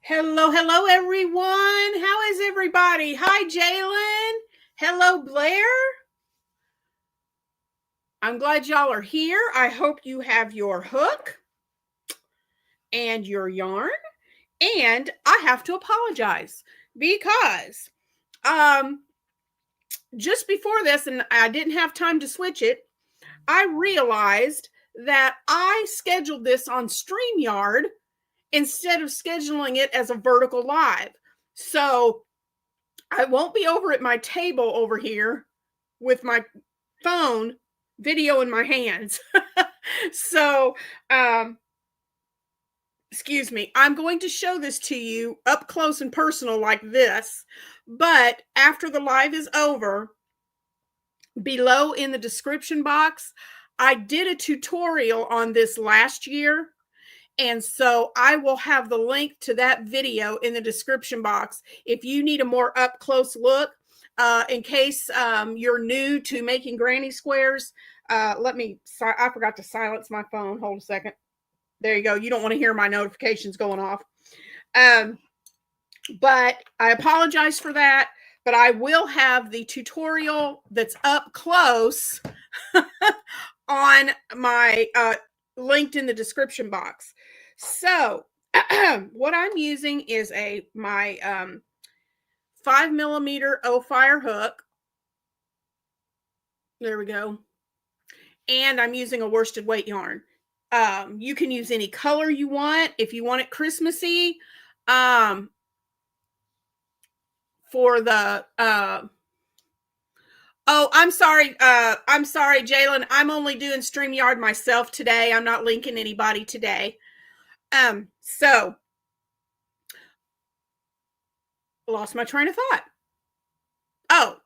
Hello, hello, everyone. How is everybody? Hi, Jalen. Hello, Blair. I'm glad y'all are here. I hope you have your hook and your yarn. And I have to apologize because um just before this, and I didn't have time to switch it, I realized that I scheduled this on StreamYard instead of scheduling it as a vertical live. So I won't be over at my table over here with my phone video in my hands. so, um, excuse me, I'm going to show this to you up close and personal like this. But after the live is over, below in the description box, I did a tutorial on this last year. And so I will have the link to that video in the description box if you need a more up close look. In case you're new to making granny squares, I forgot to silence my phone. Hold a second. There you go. You don't want to hear my notifications going off. But I apologize for that. But I will have the tutorial that's up close on my linked in the description box. So what I'm using is my 5mm O-Fire hook. There we go. And I'm using a worsted weight yarn. You can use any color you want. If you want it Christmassy, for the oh, I'm sorry, Jalen. I'm only doing StreamYard myself today. I'm not linking anybody today. So lost my train of thought. Oh,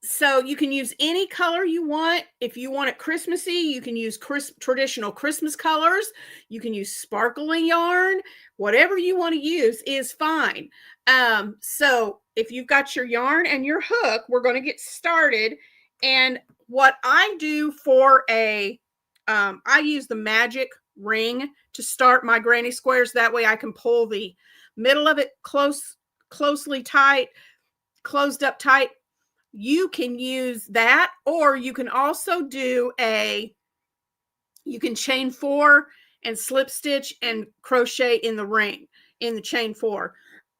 so you can use any color you want. If you want it Christmassy, you can use traditional Christmas colors. You can use sparkling yarn. Whatever you want to use is fine. So if you've got your yarn and your hook, we're going to get started. And what I do for I use the magic ring to start my granny squares. That way I can pull the middle of it closely tight, closed up tight. You can use that, or you can also do you can chain 4 and slip stitch and crochet in the ring, in the chain 4.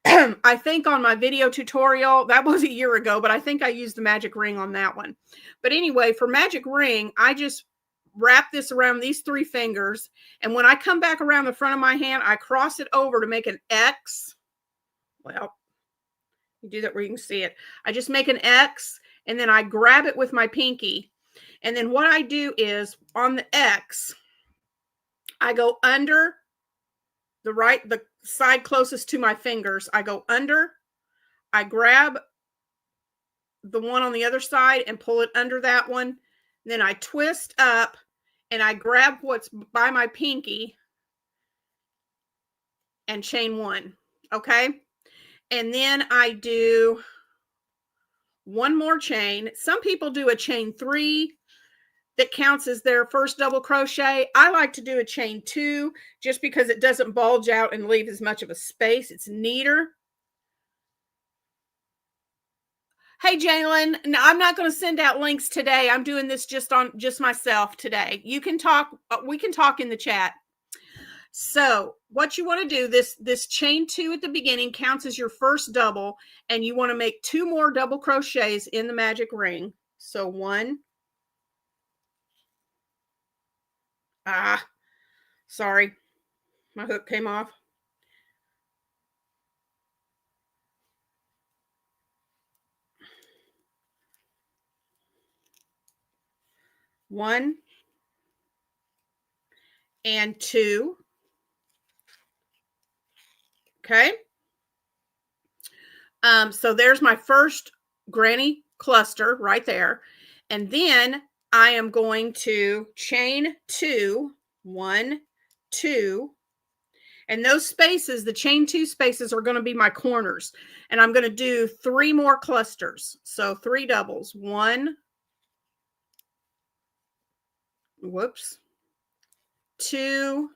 I think on my video tutorial, that was a year ago, but I think I used the magic ring on that one. But anyway, for magic ring, I just wrap this around these 3 fingers. And when I come back around the front of my hand, I cross it over to make an X. Well, you do that where you can see it. I just make an X and then I grab it with my pinky. And then what I do is on the X, I go under the side closest to my fingers. I go under, I grab the one on the other side and pull it under that one. Then I twist up and I grab what's by my pinky and chain 1. Okay. And then I do one more chain. Some people do a chain 3 that counts as their first double crochet. I like to do a chain 2 just because it doesn't bulge out and leave as much of a space. It's neater. Hey, Jalen, no, I'm not going to send out links today. I'm doing this just myself today. You can talk. We can talk in the chat. So what you want to do, this chain 2 at the beginning counts as your first double, and you want to make 2 more double crochets in the magic ring. So 1, sorry, my hook came off. One and 2. Okay. So there's my first granny cluster right there. And then I am going to chain 2, 1, 2. And those spaces, the chain 2 spaces, are going to be my corners. And I'm going to do 3 more clusters. So 3 doubles. 1, whoops, 2,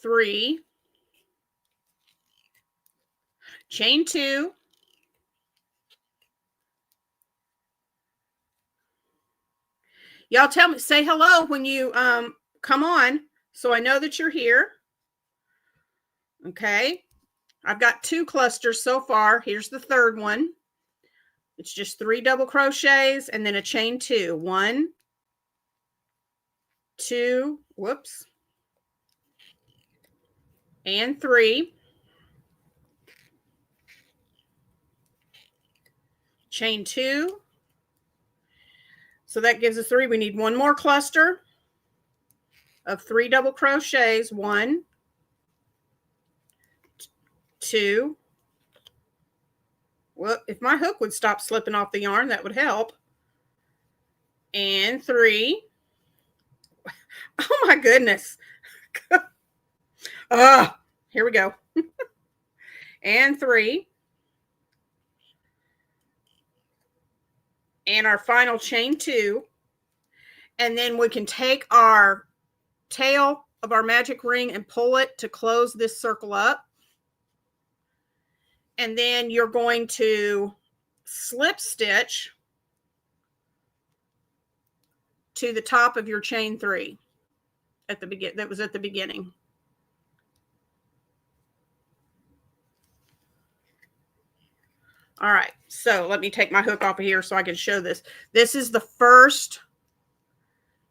3, chain 2, y'all tell me, say hello when you come on so I know that you're here. Okay, I've got 2 clusters so far. Here's the third one. It's just 3 double crochets and then a chain 2. 1, 2, whoops, and 3, chain 2. So that gives us 3. We need 1 more cluster of 3 double crochets. 1, 2. Well, if my hook would stop slipping off the yarn, that would help. And 3. Oh my goodness. Here we go. And 3. And our final chain 2. And then we can take our tail of our magic ring and pull it to close this circle up. And then you're going to slip stitch to the top of your chain 3 at the beginning. That was at the beginning. All right, so let me take my hook off of here so I can show this. This is the first.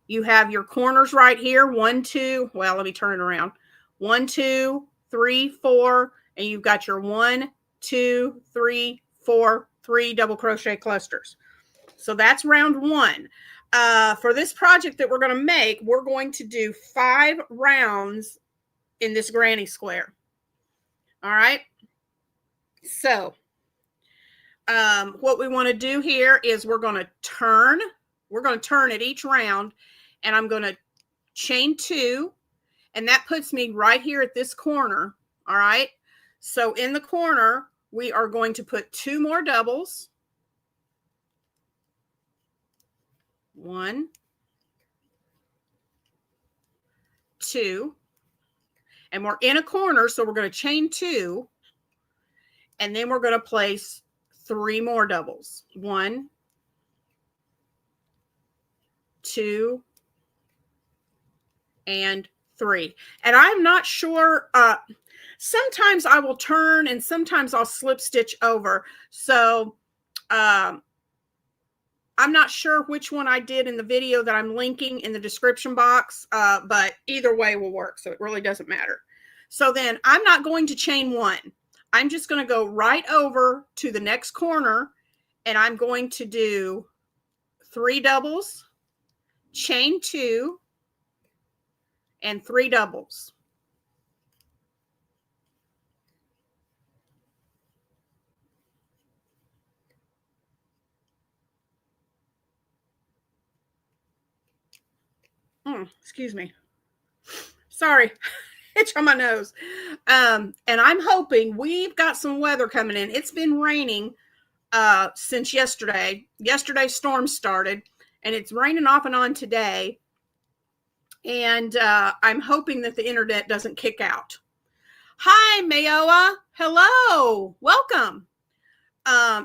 You have your corners right here. 1, 2. Well, let me turn it around. 1, 2, 3, 4, and you've got your 1, 2, 3, 4, 3 double crochet clusters. So that's round 1. For this project that we're going to make, we're going to do 5 rounds in this granny square. All right. So what we want to do here is we're going to turn. We're going to turn at each round, and I'm going to chain 2, and that puts me right here at this corner. All right. So in the corner, we are going to put 2 more doubles. 1, 2, and we're in a corner, so we're going to chain 2, and then we're going to place 3 more doubles. 1, 2, and 3. And I'm not sure, sometimes I will turn and sometimes I'll slip stitch over. So I'm not sure which one I did in the video that I'm linking in the description box, but either way will work. So it really doesn't matter. So then I'm not going to chain 1. I'm just going to go right over to the next corner, and I'm going to do 3 doubles, chain 2, and 3 doubles. Excuse me. Sorry. Itch on my nose. And I'm hoping, we've got some weather coming in. It's been raining since yesterday. Yesterday's storm started, and it's raining off and on today. And I'm hoping that the internet doesn't kick out. Hi, Mayoa. Hello. Welcome.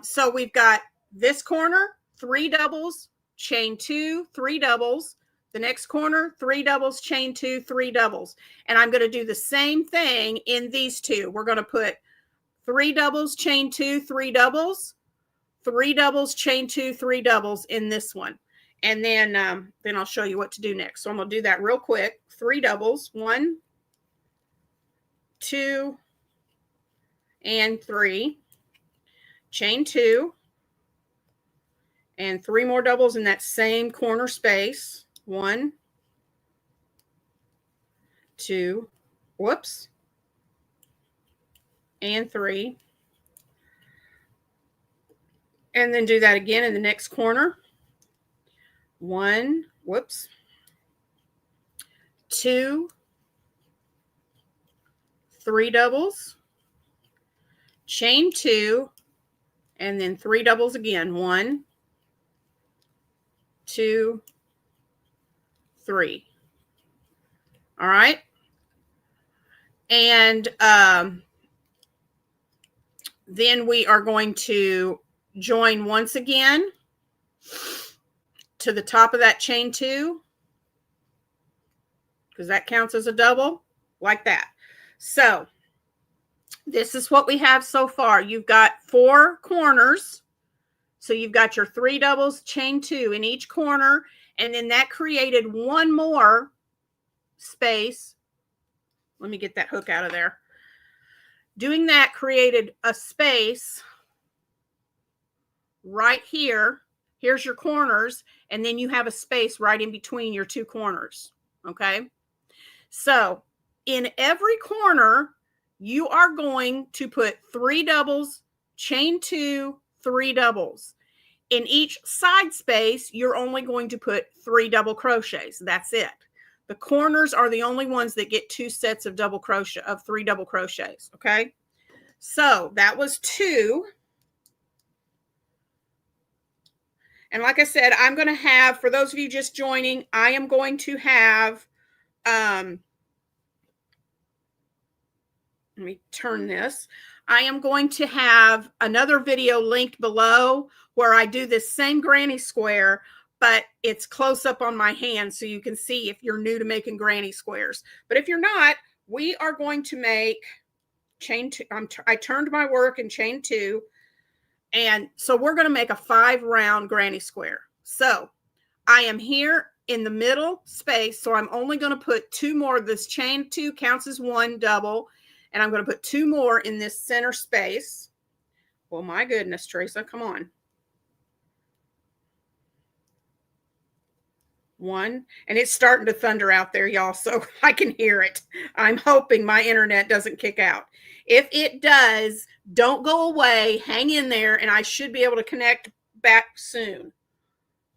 So we've got this corner, 3 doubles, chain 2, 3 doubles. The next corner, 3 doubles, chain 2, 3 doubles. And I'm going to do the same thing in these 2. We're going to put 3 doubles, chain 2, 3 doubles, 3 doubles, chain 2, 3 doubles in this one. And then I'll show you what to do next. So I'm going to do that real quick. 3 doubles, 1, 2, and 3. Chain 2, and 3 more doubles in that same corner space. 1, 2, whoops, and 3. And then do that again in the next corner. 1, whoops, 2, 3 doubles, chain 2, and then 3 doubles again. 1, 2, 3. All right. And then we are going to join once again to the top of that chain 2, because that counts as a double, like that. So this is what we have so far. You've got 4 corners. So you've got your 3 doubles, chain 2 in each corner, and then that created one more space. Let me get that hook out of there. Doing that created a space right here. Here's your corners, and then you have a space right in between your 2 corners. Okay. So in every corner, you are going to put 3 doubles, chain 2, 3 doubles. In each side space, you're only going to put 3 double crochets. That's it. The corners are the only ones that get 2 sets of 3 double crochets. Okay. So that was 2. And like I said, I'm going to have, for those of you just joining, I am going to have, let me turn this. I am going to have another video linked below where I do this same granny square, but it's close up on my hand so you can see if you're new to making granny squares. But if you're not, we are going to make chain 2. I turned my work in chain 2. And so we're going to make a 5 round granny square. So I am here in the middle space. So I'm only going to put 2 more. This chain 2 counts as 1 double. And I'm going to put 2 more in this center space. Well, my goodness, Teresa, come on. 1. And it's starting to thunder out there, y'all, so I can hear it. I'm hoping my internet doesn't kick out. If it does, don't go away. Hang in there, and I should be able to connect back soon.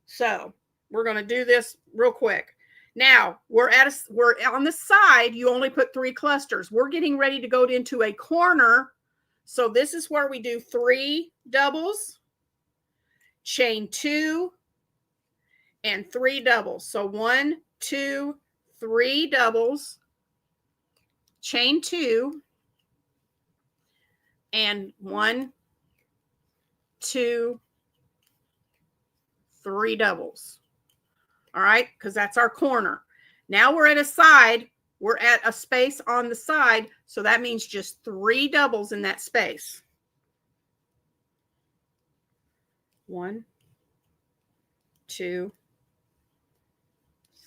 So we're going to do this real quick. Now, we're on the side. You only put 3 clusters. We're getting ready to go into a corner. So this is where we do 3 doubles, chain 2, and 3 doubles. So 1, 2, 3 doubles, chain 2, and 1, 2, 3 doubles. All right, because that's our corner. Now we're at a side. We're at a space on the side. So that means just 3 doubles in that space. 1, 2,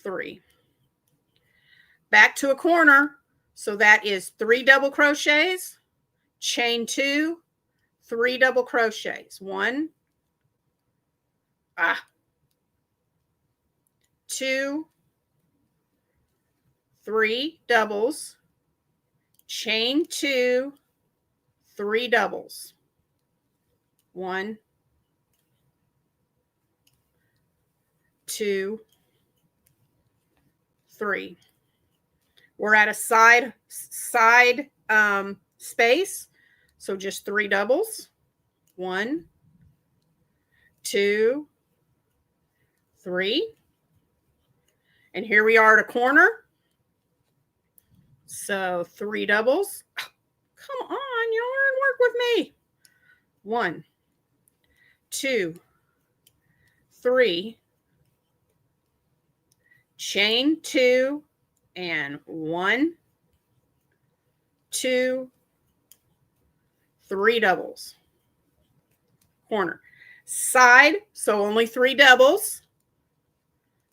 3. Back to a corner. So that is 3 double crochets, chain 2, 3 double crochets. 1, 2, 3 doubles, chain 2, 3 doubles. 1, 2, 3. We're at a side space. So just 3 doubles. 1, 2, 3. And here we are at a corner. So 3 doubles. Oh, come on, yarn, work with me. 1, 2, 3. Chain 2, and 1, 2, 3 doubles. Corner. Side, so only 3 doubles.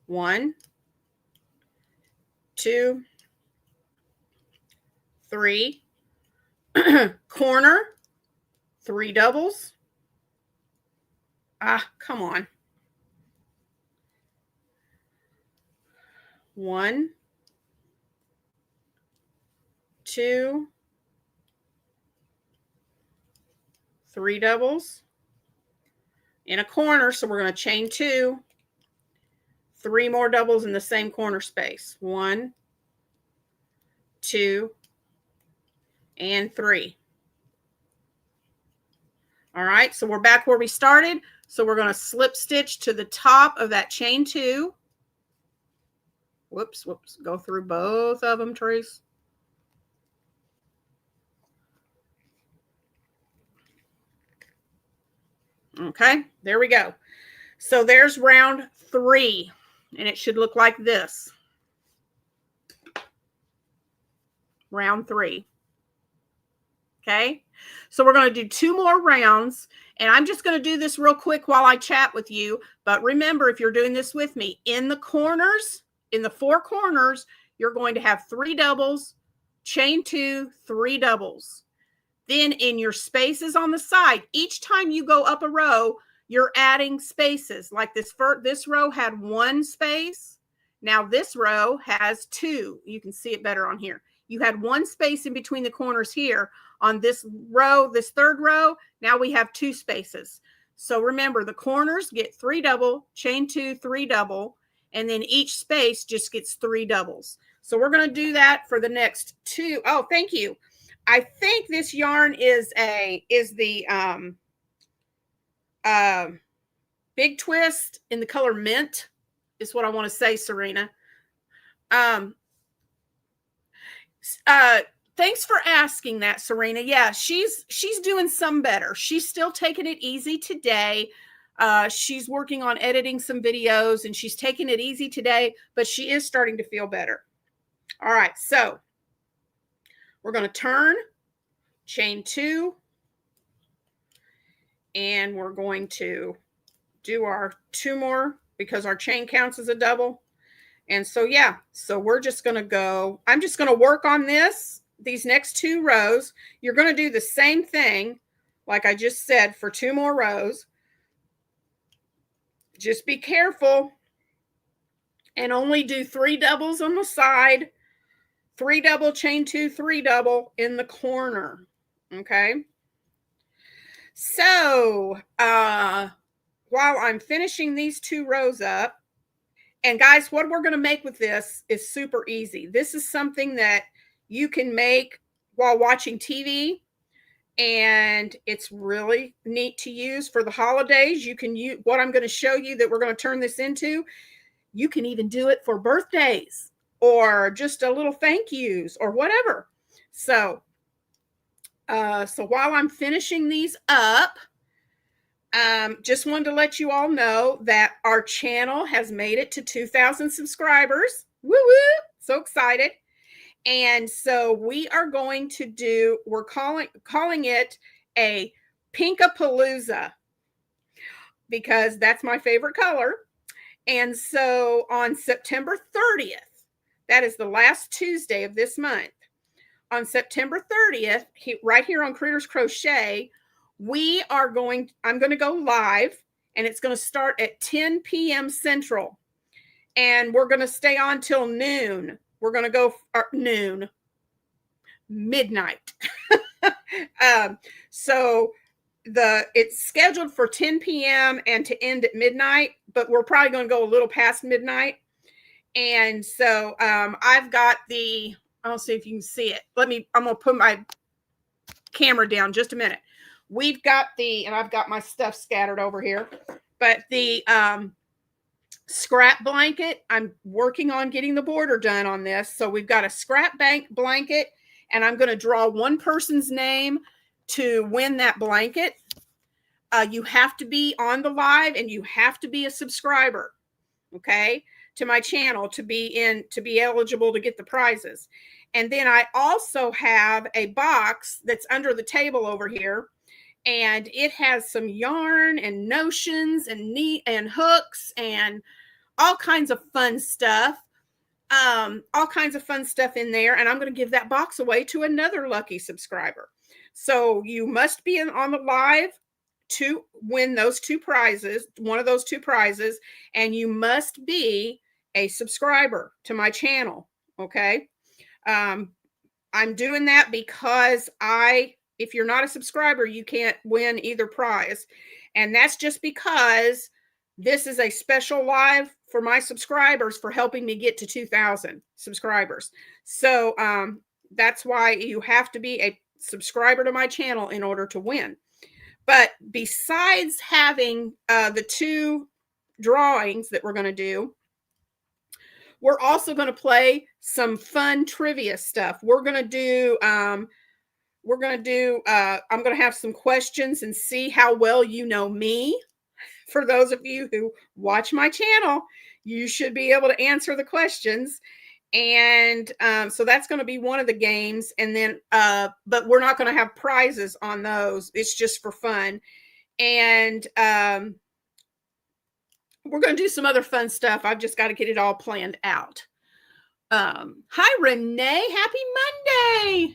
1, 2, 3. Corner, 3 doubles. Come on. 1, 2, 3 doubles in a corner. So we're going to chain 2, 3 more doubles in the same corner space. 1, 2, and 3. All right, so we're back where we started. So we're going to slip stitch to the top of that chain 2. Whoops. Go through both of them, Trace. Okay, there we go. So there's round 3, and it should look like this. Round 3. Okay, so we're going to do 2 more rounds, and I'm just going to do this real quick while I chat with you. But remember, if you're doing this with me, in the corners, in the 4 corners, you're going to have 3 doubles, chain 2, 3 doubles. Then in your spaces on the side, each time you go up a row, you're adding spaces. Like this row had 1 space. Now this row has 2. You can see it better on here. You had 1 space in between the corners here. On this row, this 3rd row, now we have 2 spaces. So remember, the corners get 3 double, chain 2, 3 double, and then each space just gets 3 doubles. So we're going to do that for the next 2. Oh, thank you. I think this yarn is the Big Twist in the color mint, is what I want to say, Serena. Thanks for asking that, Serena. Yeah, she's doing some better. She's still taking it easy today. She's working on editing some videos, and she's taking it easy today, but she is starting to feel better. All right, so we're going to turn, chain 2, and we're going to do our 2 more because our chain counts as a double. And so, yeah, so we're just going to go, I'm just going to work on these next 2 rows. You're going to do the same thing, like I just said, for 2 more rows. Just be careful and only do 3 doubles on the side, 3 double, chain 2, 3 double in the corner. Okay. So, while I'm finishing these 2 rows up, and guys, what we're going to make with this is super easy. This is something that you can make while watching TV, and it's really neat to use for the holidays. You can use what I'm going to show you that we're going to turn this into. You can even do it for birthdays or just a little thank yous or whatever. So while I'm finishing these up, just wanted to let you all know that our channel has made it to 2,000 subscribers. Woo woo! So excited. And so we are going to do, we're calling it a Pinkapalooza because that's my favorite color. And so on September 30th, that is the last Tuesday of this month, on September 30th, right here on Critters Crochet, I'm going to go live, and it's going to start at 10 p.m. Central, and we're going to stay on till noon. We're going to go midnight. So it's scheduled for 10 p.m. and to end at midnight, but we're probably going to go a little past midnight. And so I've got I'll see if you can see it. I'm going to put my camera down just a minute. We've got and I've got my stuff scattered over here, but the scrap blanket, I'm working on getting the border done on this. So we've got a scrap blanket, and I'm going to draw one person's name to win that blanket. You have to be on the live, and you have to be a subscriber, okay, to my channel to be eligible to get the prizes. And then I also have a box that's under the table over here, and it has some yarn and notions and hooks and all kinds of fun stuff. All kinds of fun stuff in there, and I'm going to give that box away to another lucky subscriber. So you must be on the live to win those 2 prizes, one of those 2 prizes, and you must be a subscriber to my channel. Okay. I'm doing that because if you're not a subscriber, you can't win either prize. And that's just because this is a special live for my subscribers for helping me get to 2,000 subscribers. So that's why you have to be a subscriber to my channel in order to win. But besides having the 2 drawings that we're going to do, we're also going to play some fun trivia stuff. We're going to do we're going to do, I'm going to have some questions and see how well you know me. For those of you who watch my channel, you should be able to answer the questions. And so that's going to be one of the games. And then, but we're not going to have prizes on those. It's just for fun. And we're going to do some other fun stuff. I've just got to get it all planned out. Hi, Renee. Happy Monday.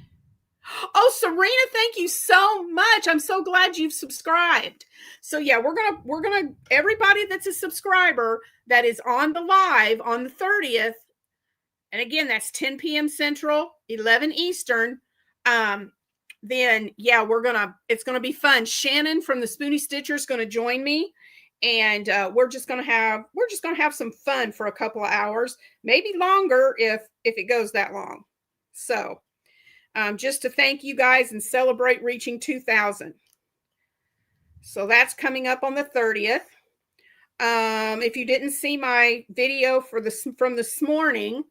Oh, Serena, thank you so much. I'm so glad you've subscribed. So yeah, we're gonna everybody that's a subscriber that is on the live on the 30th, and again, that's 10 p.m. Central, 11 Eastern. Then yeah, it's gonna be fun. Shannon from the Spoonie Stitcher is gonna join me, and we're just gonna have some fun for a couple of hours, maybe longer if it goes that long. So. Just to thank you guys and celebrate reaching 2,000. So that's coming up on the 30th. If you didn't see my video from this morning,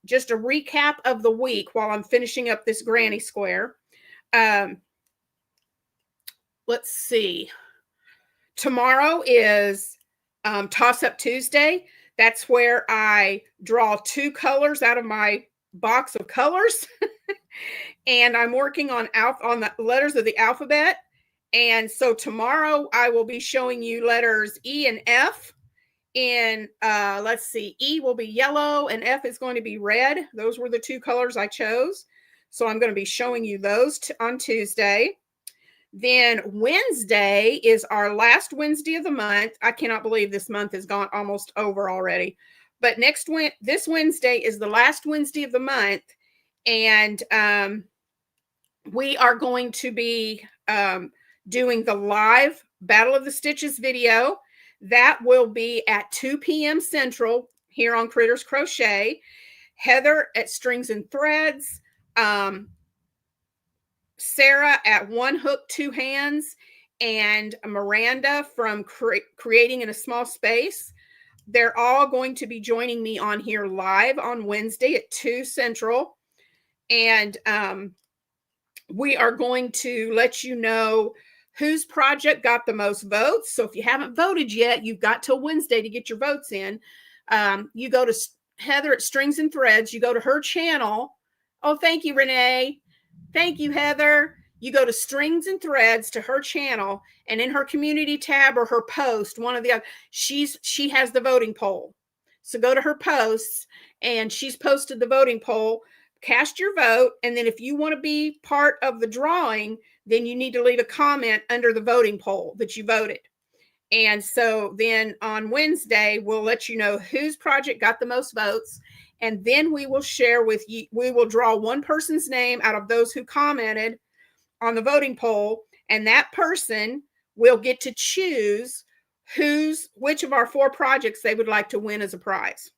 just a recap of the week while I'm finishing up this granny square. Let's see. Tomorrow is Toss Up Tuesday. That's where I draw 2 colors out of my box of colors. And I'm working on the letters of the alphabet. And so tomorrow I will be showing you letters E and F. And let's see, E will be yellow and F is going to be red. Those were the 2 colors I chose. So I'm going to be showing you those on Tuesday. Then Wednesday is our last Wednesday of the month. I cannot believe this month has gone almost over already. But this Wednesday is the last Wednesday of the month. And we are going to be doing the live Battle of the Stitches video. That will be at 2 p.m. Central here on Critters Crochet. Heather at Strings and Threads. Sarah at One Hook, Two Hands. And Miranda from Creating in a Small Space. They're all going to be joining me on here live on Wednesday at 2 Central. And we are going to let you know whose project got the most votes. So if you haven't voted yet, you've got till Wednesday to get your votes in. You go to Heather at Strings and Threads. You go to her channel. Oh, thank you, Renee. Thank you, Heather. You go to Strings and Threads to her channel, and in her community tab or her post, one of the other, she has the voting poll. So go to her posts, and she's posted the voting poll. Cast your vote, and then if you want to be part of the drawing, then you need to leave a comment under the voting poll that you voted. And so then on Wednesday, we'll let you know whose project got the most votes, and then we will share with you, we will draw one person's name out of those who commented on the voting poll, and that person will get to choose which of our 4 projects they would like to win as a prize.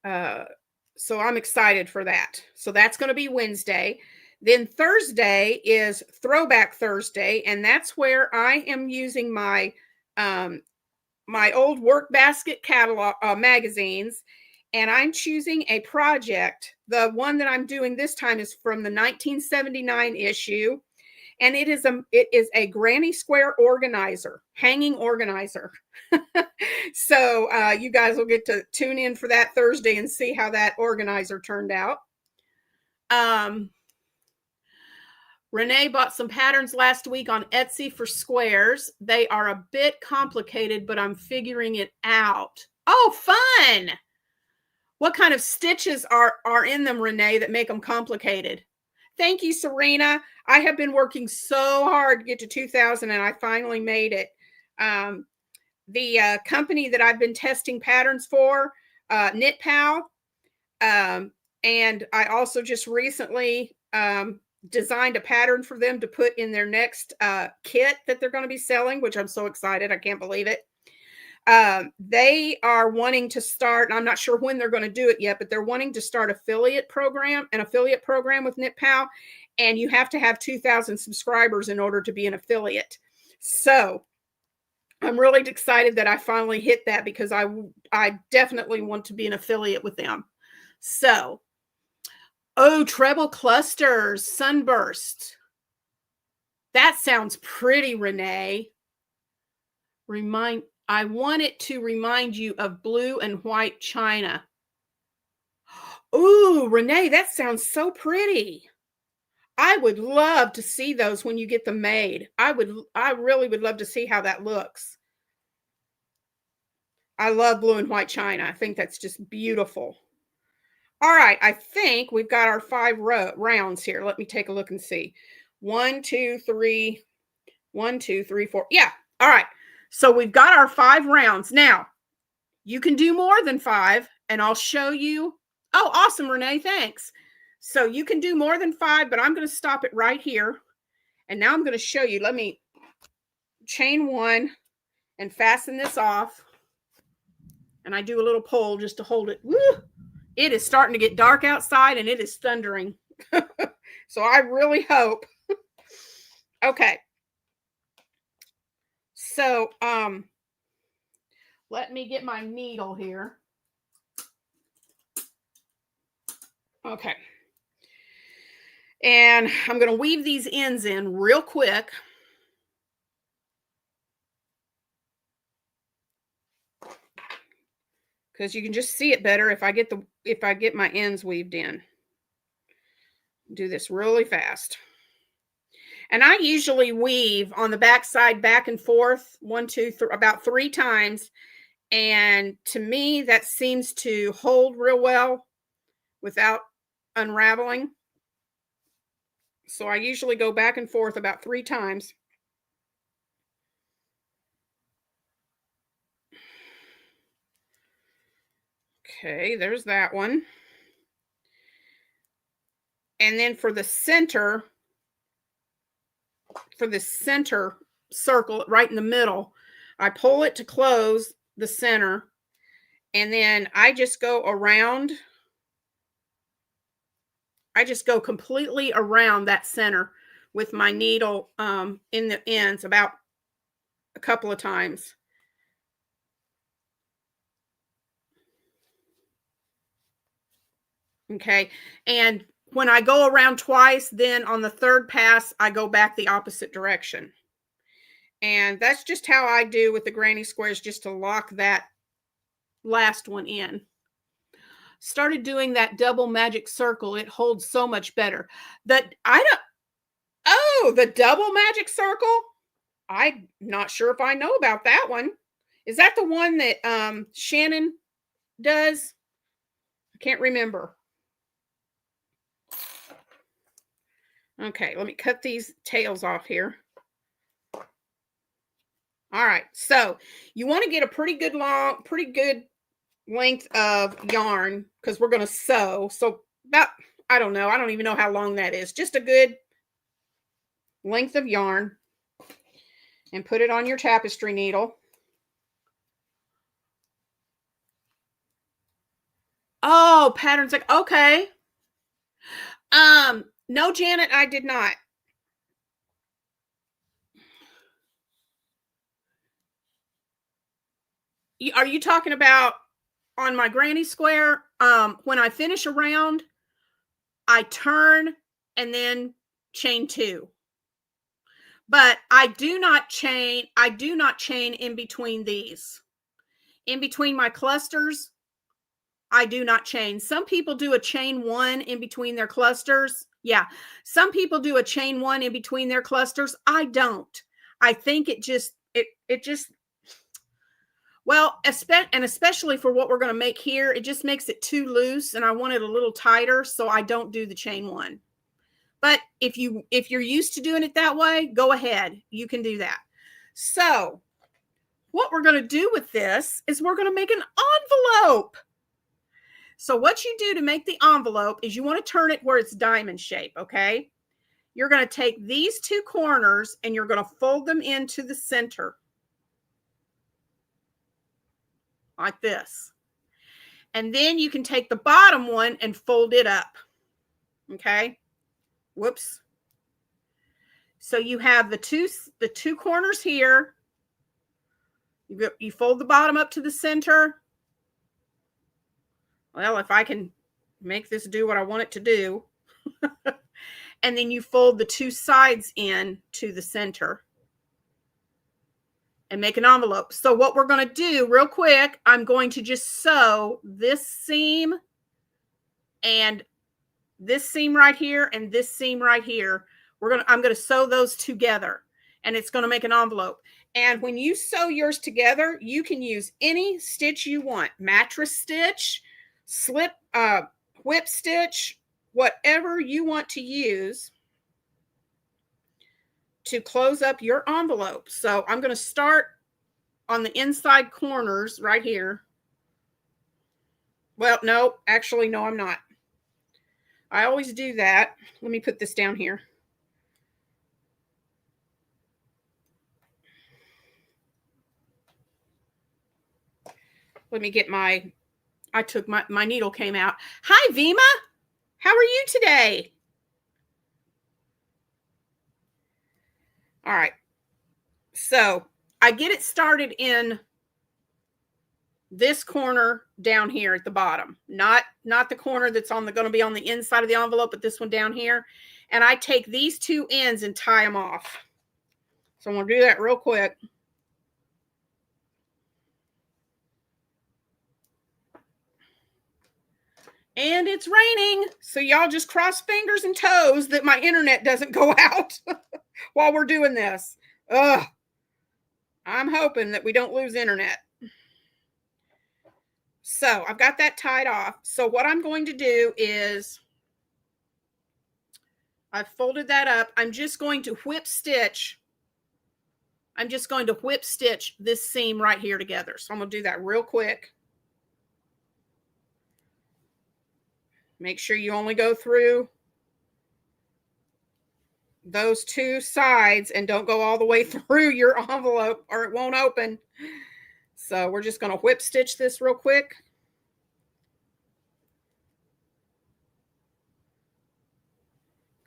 So I'm excited for that. So that's going to be Wednesday. Then Thursday is Throwback Thursday, and that's where I am using my my old work basket catalog magazines, and I'm choosing a project. The one that I'm doing this time is from the 1979 issue, and it is a granny square organizer, hanging organizer. So you guys will get to tune in for that Thursday and see how that organizer turned out. Renee bought some patterns last week on Etsy for squares. They are a bit complicated, but I'm figuring it out. Oh, fun! What kind of stitches are in them, Renee, that make them complicated? Thank you, Serena. I have been working so hard to get to 2,000, and I finally made it. The company that I've been testing patterns for, KnitPal, and I also just recently designed a pattern for them to put in their next kit that they're going to be selling, which I'm so excited. I can't believe it. They are wanting to start, and I'm not sure when they're going to do it yet, but they're wanting to start an affiliate program with KnitPal, and you have to have 2,000 subscribers in order to be an affiliate. So I'm really excited that I finally hit that, because I definitely want to be an affiliate with them. So Oh, treble clusters, sunburst. That sounds pretty, Renee. I want it to remind you of blue and white china. Ooh, Renee, that sounds so pretty. I would love to see those when you get them made. I really would love to see how that looks. I love blue and white china. I think that's just beautiful. All right, I think we've got our 5 rounds here. Let me take a look and see. 1, 2, 3. 1, 2, 3, 4. Yeah. All right. So we've got our 5 rounds. Now, you can do more than 5, and I'll show you. Oh, awesome, Renee. Thanks. So you can do more than 5, but I'm going to stop it right here. And now I'm going to show you. Let me chain 1 and fasten this off. And I do a little pull just to hold it. Woo! It is starting to get dark outside, and it is thundering. So I really hope. Okay. So, let me get my needle here. Okay. And I'm going to weave these ends in real quick. Because you can just see it better if I get my ends weaved in. Do this really fast. And I usually weave on the back side back and forth 1, 2, 3, about 3 times. And to me, that seems to hold real well without unraveling. So I usually go back and forth about 3 times. Okay, there's that one. And then for the center circle right in the middle, I pull it to close the center, and then I just go around. I just go completely around that center with my needle in the ends about a couple of times. Okay, and when I go around twice, then on the 3rd pass, I go back the opposite direction. And that's just how I do with the granny squares, just to lock that last one in. Started doing that double magic circle. It holds so much better. The double magic circle? I'm not sure if I know about that one. Is that the one that Shannon does? I can't remember. Okay, let me cut these tails off here. All right, so you want to get a pretty good length of yarn because we're going to sew. So about, I don't even know how long that is. Just a good length of yarn, and put it on your tapestry needle. Oh, patterns like, okay. No, Janet, I did not. Are you talking about on my granny square? When I finish a round, I turn and then chain 2. But I do not chain in between these. In between my clusters, I do not chain. Some people do a chain 1 in between their clusters. Yeah. Some people do a chain 1 in between their clusters. I don't. I think it just well, especially for what we're going to make here, it just makes it too loose, and I want it a little tighter, so I don't do the chain 1. But if you're used to doing it that way, go ahead. You can do that. So what we're going to do with this is we're going to make an envelope. So what you do to make the envelope is you want to turn it where it's diamond shape, okay? You're going to take these 2 corners and you're going to fold them into the center. Like this. And then you can take the bottom one and fold it up. Okay? Whoops. So you have the two corners here. You fold the bottom up to the center. Well, if I can make this do what I want it to do. And then you fold the two sides in to the center and make an envelope. So what we're going to do real quick, I'm going to just sew this seam and this seam right here and this seam right here. I'm going to sew those together, and it's going to make an envelope. And when you sew yours together, you can use any stitch you want. Mattress stitch, slip, whip stitch, whatever you want to use to close up your envelope. So I'm going to start on the inside corners right here. Well, no, actually, no, I'm not. I always do that. Let me put this down here. Let me get my needle came out. Hi, Vima. How are you today? All right. So I get it started in this corner down here at the bottom, not the corner that's going to be on the inside of the envelope, but this one down here. And I take these two ends and tie them off. So I'm going to do that real quick. And it's raining, so y'all just cross fingers and toes that my internet doesn't go out while we're doing this. Ugh. I'm hoping that we don't lose internet. So I've got that tied off. So what I'm going to do is I've folded that up. I'm just going to whip stitch. I'm just going to whip stitch this seam right here together. So I'm going to do that real quick. Make sure you only go through those two sides and don't go all the way through your envelope or it won't open. So we're just going to whip stitch this real quick.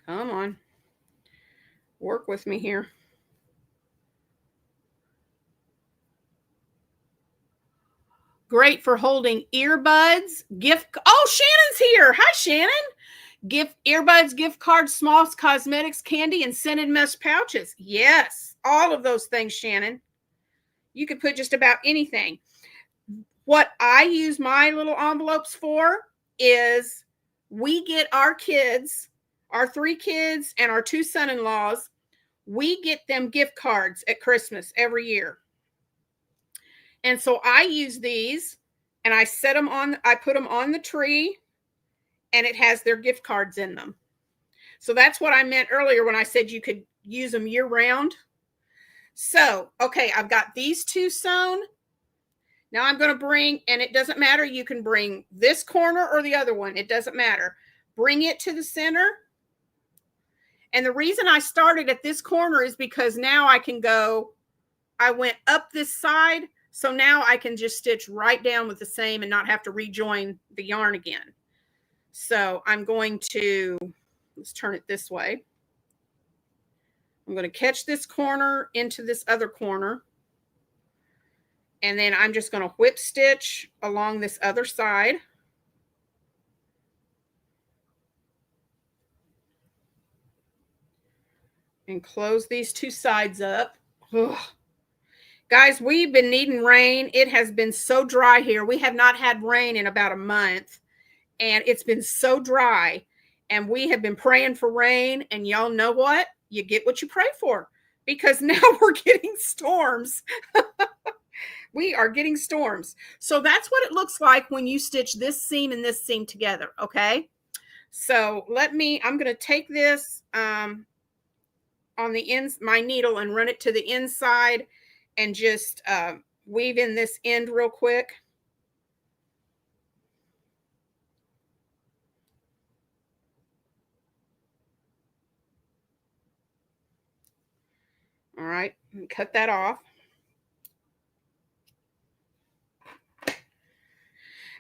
Come on. Work with me here. Great for holding earbuds, Oh, Shannon's here. Hi, Shannon. Earbuds, gift cards, Smalls Cosmetics, candy, and scented mesh pouches. Yes, all of those things, Shannon. You could put just about anything. What I use my little envelopes for is we get our kids, our 3 kids and our 2 son-in-laws, we get them gift cards at Christmas every year. And so I use these and I put them on the tree, and it has their gift cards in them. So that's what I meant earlier when I said you could use them year round. So, okay, I've got these 2 sewn. Now I'm going to bring, and it doesn't matter, you can bring this corner or the other one. It doesn't matter. Bring it to the center. And the reason I started at this corner is because now I went up this side. So now I can just stitch right down with the same and not have to rejoin the yarn again. So I'm going to, let's turn it this way. I'm going to catch this corner into this other corner. And then I'm just going to whip stitch along this other side. And close these 2 sides up. Ugh. Guys, we've been needing rain. It has been so dry here. We have not had rain in about a month, and it's been so dry, and we have been praying for rain, and y'all know what? You get what you pray for, because now we're getting storms. We are getting storms. So that's what it looks like when you stitch this seam and this seam together, okay? So I'm going to take this on the ends, my needle, and run it to the inside and just weave in this end real quick. All right, cut that off.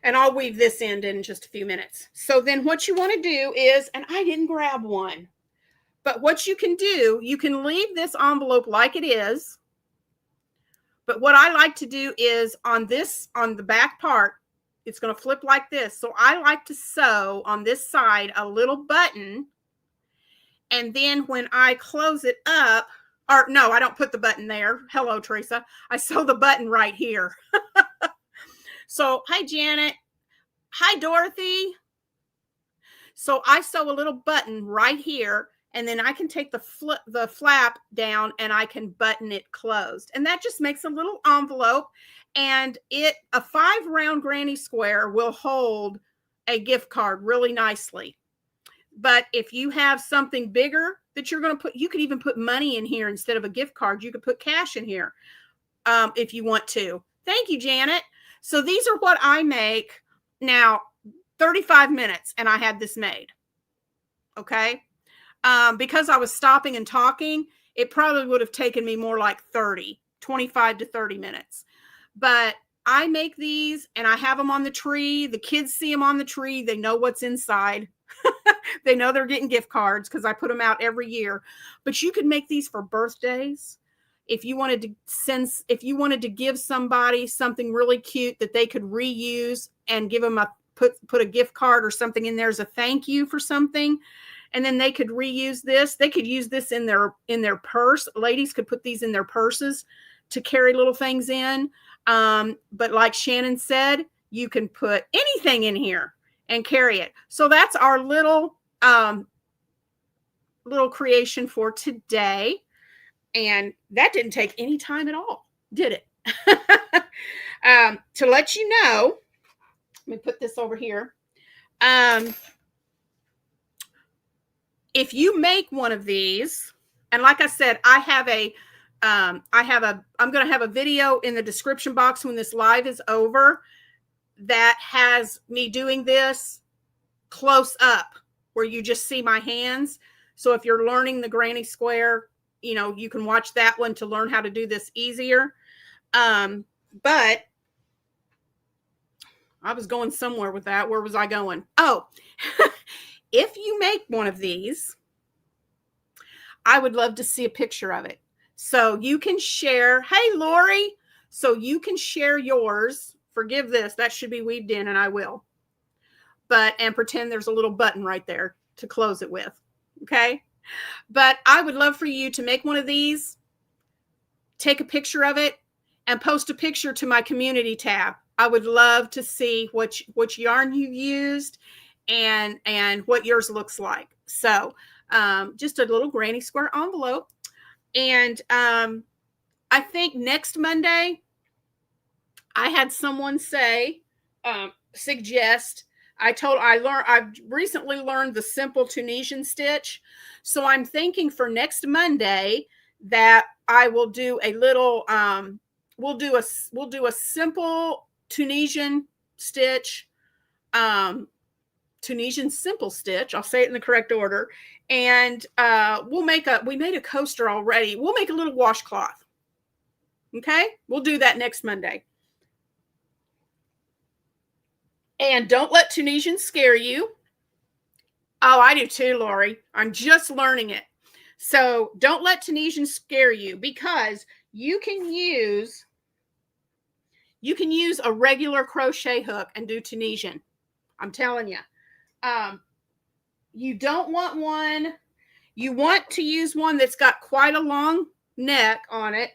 And I'll weave this end in just a few minutes. So then what you want to do is, and I didn't grab one, but what you can do, you can leave this envelope like it is. But what I like to do is on the back part It's going to flip like this. So I like to sew on this side a little button. And then when I close it up, or no, I don't put the button there. Hello, Teresa. I sew the button right here. So, hi, Janet. Hi, Dorothy. So I sew a little button right here, and then I can take the flap down and I can button it closed. And that just makes a little envelope, and a 5-round granny square will hold a gift card really nicely. But if you have something bigger that you're going to put, you could even put money in here instead of a gift card. You could put cash in here if you want to. Thank you, Janet. So these are what I make now. 35 minutes and I had this made. Okay. Because I was stopping and talking, it probably would have taken me more like 25 to 30 minutes. But I make these and I have them on the tree. The kids see them on the tree. They know what's inside. They know they're getting gift cards because I put them out every year. But you could make these for birthdays. If you wanted to give somebody something really cute that they could reuse and give them put a gift card or something in there as a thank you for something, and then they could reuse this. They could use this in their purse. Ladies could put these in their purses to carry little things in. But like Shannon said, you can put anything in here and carry it. So that's our little creation for today. And that didn't take any time at all, did it? To let you know, let me put this over here. If you make one of these, and like I said, I'm going to have a video in the description box when this live is over that has me doing this close up where you just see my hands. So if you're learning the granny square, you can watch that one to learn how to do this easier. But I was going somewhere with that. Where was I going? Oh, if you make one of these, I would love to see a picture of it. So you can share. Hey, Lori. So you can share yours. Forgive this. That should be weaved in, and I will. And pretend there's a little button right there to close it with. Okay. But I would love for you to make one of these, take a picture of it, and post a picture to my community tab. I would love to see which yarn you used and what yours looks like. So just a little granny square envelope. And I think next Monday, I had someone suggest. I've recently learned the simple Tunisian stitch. So I'm thinking for next Monday that I will do a little, we'll do a simple Tunisian stitch, Tunisian simple stitch. I'll say it in the correct order. And we made a coaster already. We'll make a little washcloth. Okay. We'll do that next Monday. And don't let Tunisian scare you. Oh, I do too, Lori. I'm just learning it. So don't let Tunisian scare you, because you can use a regular crochet hook and do Tunisian. I'm telling you. You don't want one. You want to use one that's got quite a long neck on it.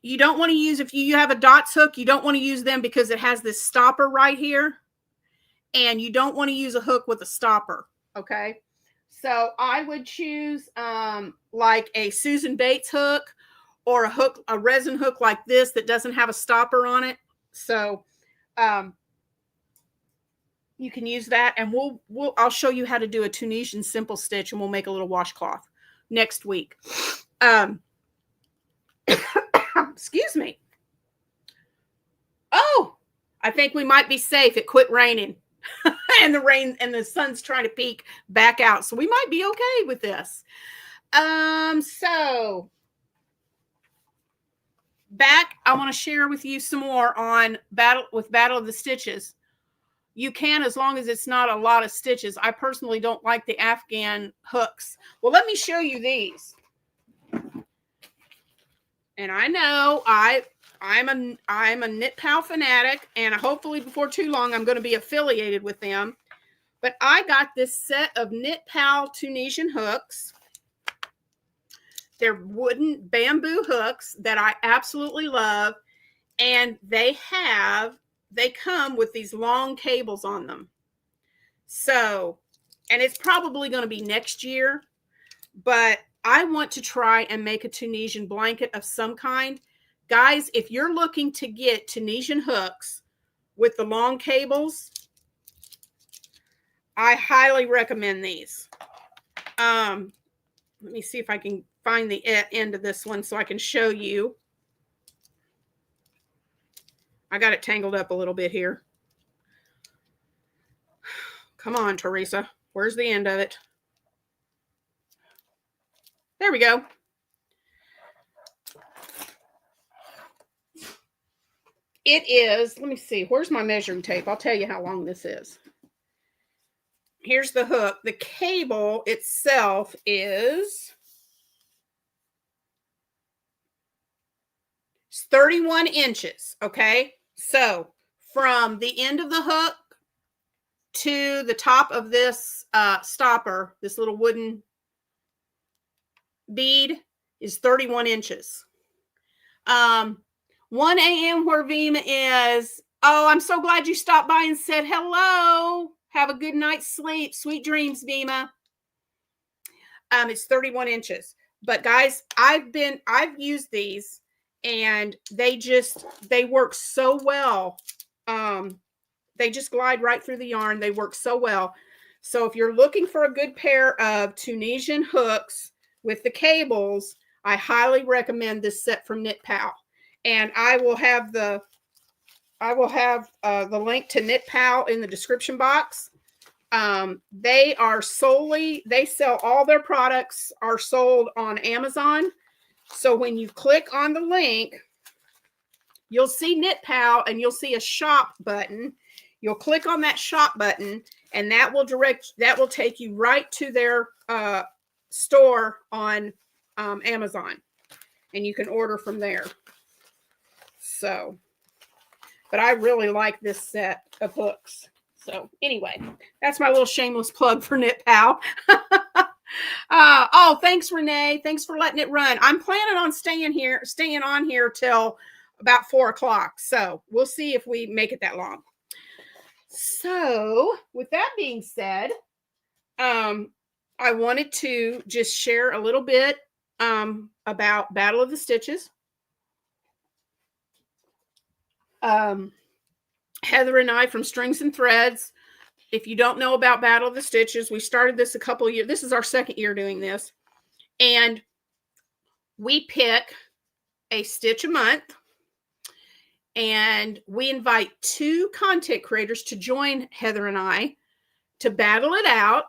You don't want to use, if you have a dots hook, you don't want to use them because it has this stopper right here. And you don't want to use a hook with a stopper. Okay. So I would choose like a Susan Bates hook, or a resin hook like this that doesn't have a stopper on it. So you can use that, and I'll show you how to do a Tunisian simple stitch, and we'll make a little washcloth next week. Excuse me. Oh, I think we might be safe. It quit raining. And the sun's trying to peek back out. So we might be okay with this. So back, I want to share with you some more on Battle of the Stitches. You can, as long as it's not a lot of stitches. I personally don't like the Afghan hooks. Well, let me show you these. And I know I I'm a Knit Pal fanatic, and hopefully before too long I'm going to be affiliated with them. But I got this set of Knit Pal Tunisian hooks. They're wooden bamboo hooks that I absolutely love, and they come with these long cables on them. So, and it's probably going to be next year, but I want to try and make a Tunisian blanket of some kind. Guys, if you're looking to get Tunisian hooks with the long cables, I highly recommend these. Let me see if I can find the end of this one so I can show you. I got it tangled up a little bit here. Come on, Teresa. Where's the end of it? There we go. It is, let me see, where's my measuring tape? I'll tell you how long this is. Here's the hook. The cable itself is 31 inches, okay? So from the end of the hook to the top of this stopper, this little wooden bead is 31 inches. 1 a.m. where Vima is. Oh, I'm so glad you stopped by and said hello. Have a good night's sleep. Sweet dreams, Vima. It's 31 inches. But guys, I've used these and they work so well. They just glide right through the yarn. They work so well. So if you're looking for a good pair of Tunisian hooks with the cables, I highly recommend this set from Knit Pal. And I will have the link to Knit Pal in the description box. They sell all their products are sold on Amazon. So when you click on the link, you'll see Knit Pal and you'll see a shop button. You'll click on that shop button and that will take you right to their store on Amazon, and you can order from there. So, but I really like this set of hooks. So anyway, that's my little shameless plug for Knit Pal. Oh, thanks, Renee. Thanks for letting it run. I'm planning on staying on here till about 4 o'clock. So we'll see if we make it that long. So with that being said, I wanted to just share a little bit about Battle of the Stitches. Heather and I from Strings and Threads. If you don't know about Battle of the Stitches, we started this a couple of years. This is our second year doing this. And we pick a stitch a month. And we invite 2 content creators to join Heather and I to battle it out.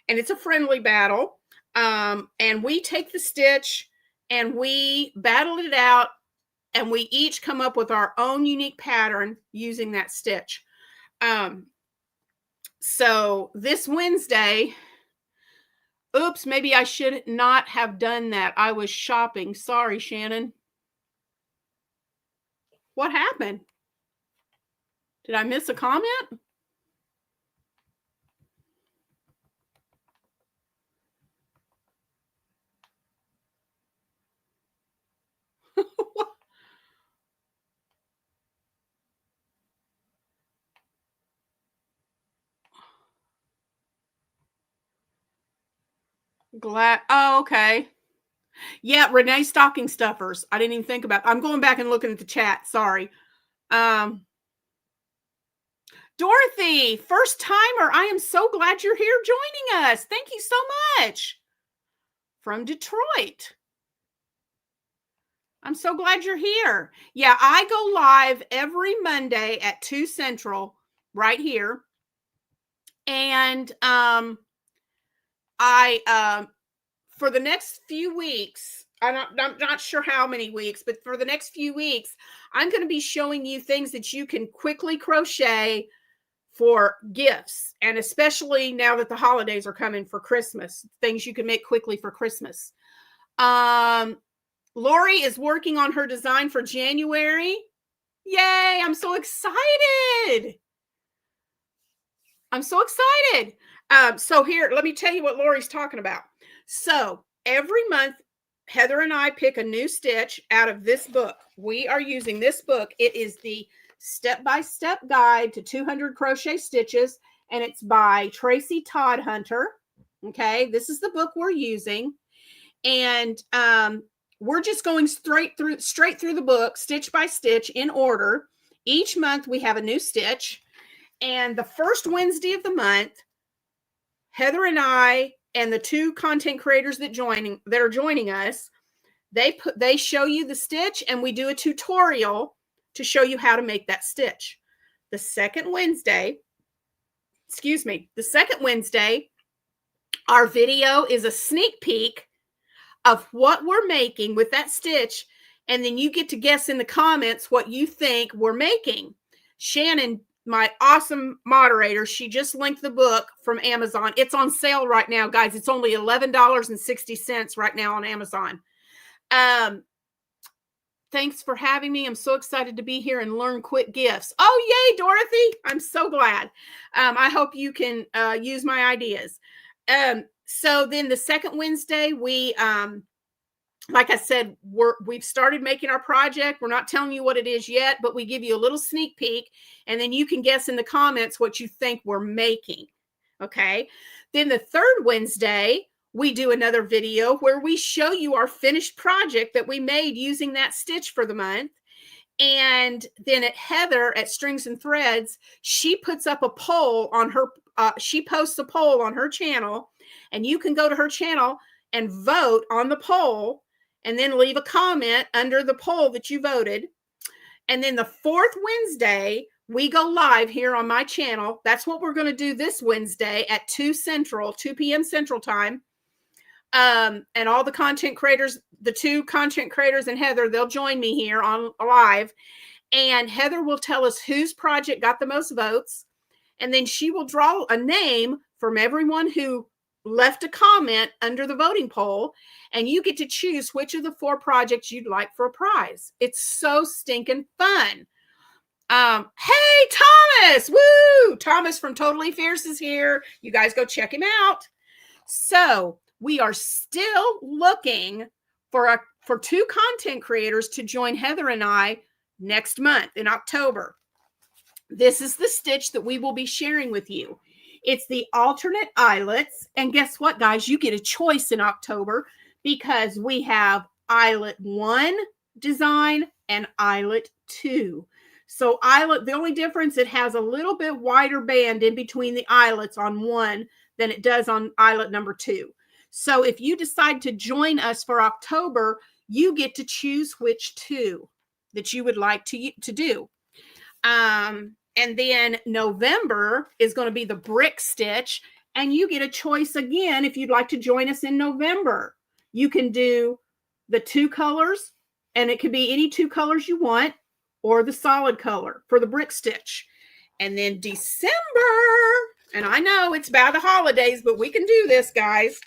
And it's a friendly battle. And we take the stitch and we battle it out. And we each come up with our own unique pattern using that stitch. So this Wednesday, oops, maybe I should not have done that. I was shopping. Sorry, Shannon. What happened? Did I miss a comment? Glad. Oh, okay. Yeah, Renee stocking stuffers. I didn't even think about. I'm going back and looking at the chat. Sorry. Dorothy, first timer. I am so glad you're here joining us. Thank you so much. From Detroit. I'm so glad you're here. Yeah, I go live every Monday at 2 Central right here. And for the next few weeks, I'm not sure how many weeks, but for the next few weeks, I'm going to be showing you things that you can quickly crochet for gifts. And especially now that the holidays are coming for Christmas, things you can make quickly for Christmas. Lori is working on her design for January. Yay, I'm so excited. I'm so excited. So here, let me tell you what Lori's talking about. So every month, Heather and I pick a new stitch out of this book. We are using this book. It is the step-by-step guide to 200 crochet stitches, and it's by Tracy Todd Hunter. Okay, this is the book we're using, and we're just going straight through the book, stitch by stitch, in order. Each month we have a new stitch, and the first Wednesday of the month, Heather and I and the two content creators that are joining us, they show you the stitch, and we do a tutorial to show you how to make that stitch. The second Wednesday, our video is a sneak peek of what we're making with that stitch, and then you get to guess in the comments what you think we're making. Shannon, my awesome moderator, she just linked the book from Amazon. It's on sale right now, guys. It's only $11.60 right now on Amazon. Thanks for having me. I'm so excited to be here and learn quick gifts. Oh, yay, Dorothy. I'm so glad. I hope you can use my ideas. So then the second Wednesday, we, like I said, we've started making our project. We're not telling you what it is yet, but we give you a little sneak peek, and then you can guess in the comments what you think we're making. Okay. Then the third Wednesday, we do another video where we show you our finished project that we made using that stitch for the month. And then Heather at Strings and Threads, she puts up a poll on her, she posts a poll on her channel, and you can go to her channel and vote on the poll, and then leave a comment under the poll that you voted. And then the fourth Wednesday, we go live here on my channel. That's what we're going to do this Wednesday at 2 p.m. Central Time. And all the content creators, the two content creators and Heather, they'll join me here on live. And Heather will tell us whose project got the most votes. And then she will draw a name from everyone who left a comment under the voting poll, and you get to choose which of the 4 projects you'd like for a prize. It's so stinking fun. Hey, Thomas! Woo! Thomas from Totally Fierce is here. You guys go check him out. So we are still looking for 2 content creators to join Heather and I next month in October. This is the stitch that we will be sharing with you. It's the alternate eyelets. And guess what, guys? You get a choice in October because we have eyelet 1 design and eyelet 2. So eyelet, the only difference, it has a little bit wider band in between the eyelets on 1 than it does on eyelet number 2. So if you decide to join us for October, you get to choose which 2 that you would like to do. And then November is going to be the brick stitch, and you get a choice again if you'd like to join us in November. You can do the 2 colors, and it could be any 2 colors you want, or the solid color for the brick stitch. And then December, and I know it's by the holidays, but we can do this, guys.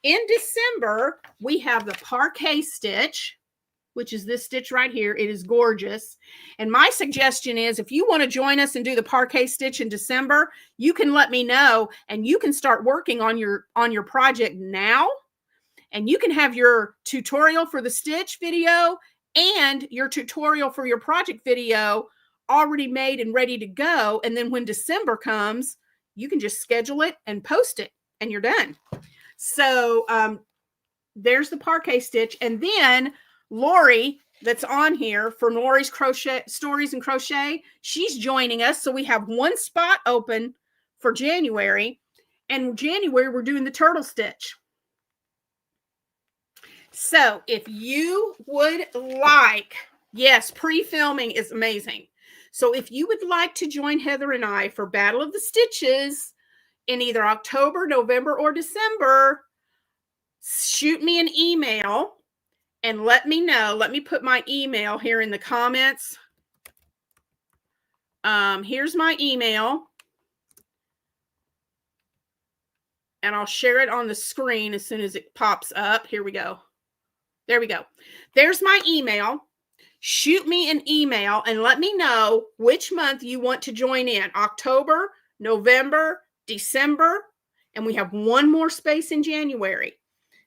In December, we have the parquet stitch, which is this stitch right here. It is gorgeous. And my suggestion is, if you want to join us and do the parquet stitch in December, you can let me know, and you can start working on your project now. And you can have your tutorial for the stitch video and your tutorial for your project video already made and ready to go. And then when December comes, you can just schedule it and post it, and you're done. So there's the parquet stitch. And then Lori, that's on here for Lori's Crochet Stories and Crochet, she's joining us. So we have 1 spot open for January. And in January, we're doing the turtle stitch. So if you would like, yes, pre-filming is amazing. So if you would like to join Heather and I for Battle of the Stitches in either October, November, or December, shoot me an email and let me know. Let me put my email here in the comments. Here's my email. And I'll share it on the screen as soon as it pops up. Here we go. There we go. There's my email. Shoot me an email and let me know which month you want to join in. October, November, December, and we have one more space in January.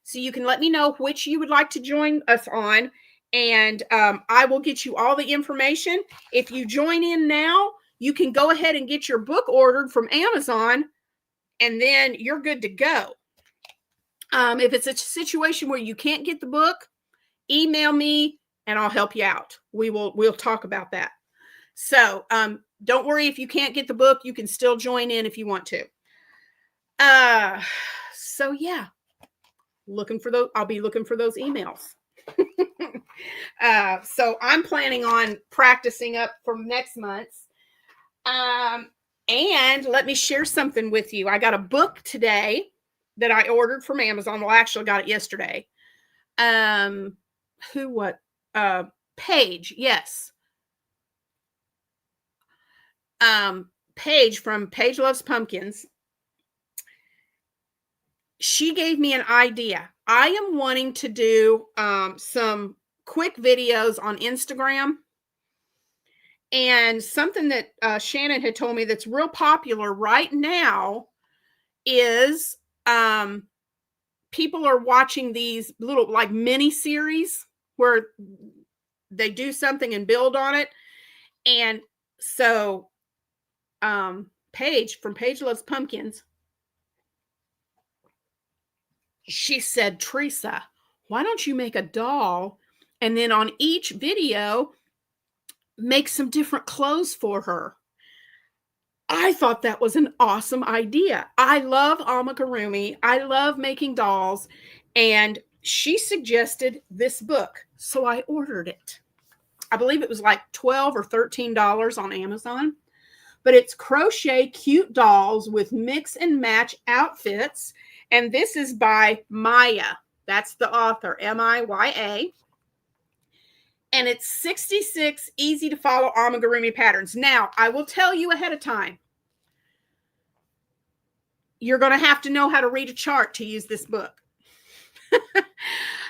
So you can let me know which you would like to join us on, and I will get you all the information. If you join in now, you can go ahead and get your book ordered from Amazon, and then you're good to go. If it's a situation where you can't get the book, email me and I'll help you out. We'll talk about that. So don't worry if you can't get the book, you can still join in if you want to. So yeah, I'll be looking for those emails. So I'm planning on practicing up for next month. And let me share something with you. I got a book today that I ordered from Amazon. Well, I actually got it yesterday. Paige, yes. Paige from Paige Loves Pumpkins. She gave me an idea. I am wanting to do some quick videos on Instagram. And something that Shannon had told me that's real popular right now is people are watching these little like mini series where they do something and build on it. And so Paige from Paige Loves Pumpkins, she said, Teresa, why don't you make a doll and then on each video make some different clothes for her? I thought that was an awesome idea. I love amigurumi. I love making dolls. And she suggested this book. So I ordered it. I believe it was like $12 or $13 on Amazon. But it's crochet cute dolls with mix and match outfits. And this is by Maya. That's the author, M-I-Y-A. And it's 66 easy to follow amigurumi patterns. Now, I will tell you ahead of time, you're going to have to know how to read a chart to use this book.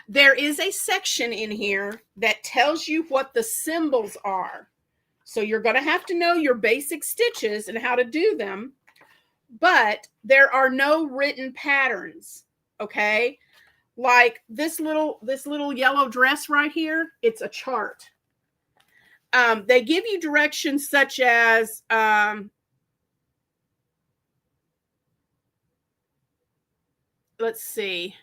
There is a section in here that tells you what the symbols are. So you're going to have to know your basic stitches and how to do them. But there are no written patterns, okay? Like this little yellow dress right here, it's a chart. They give you directions such as let's see.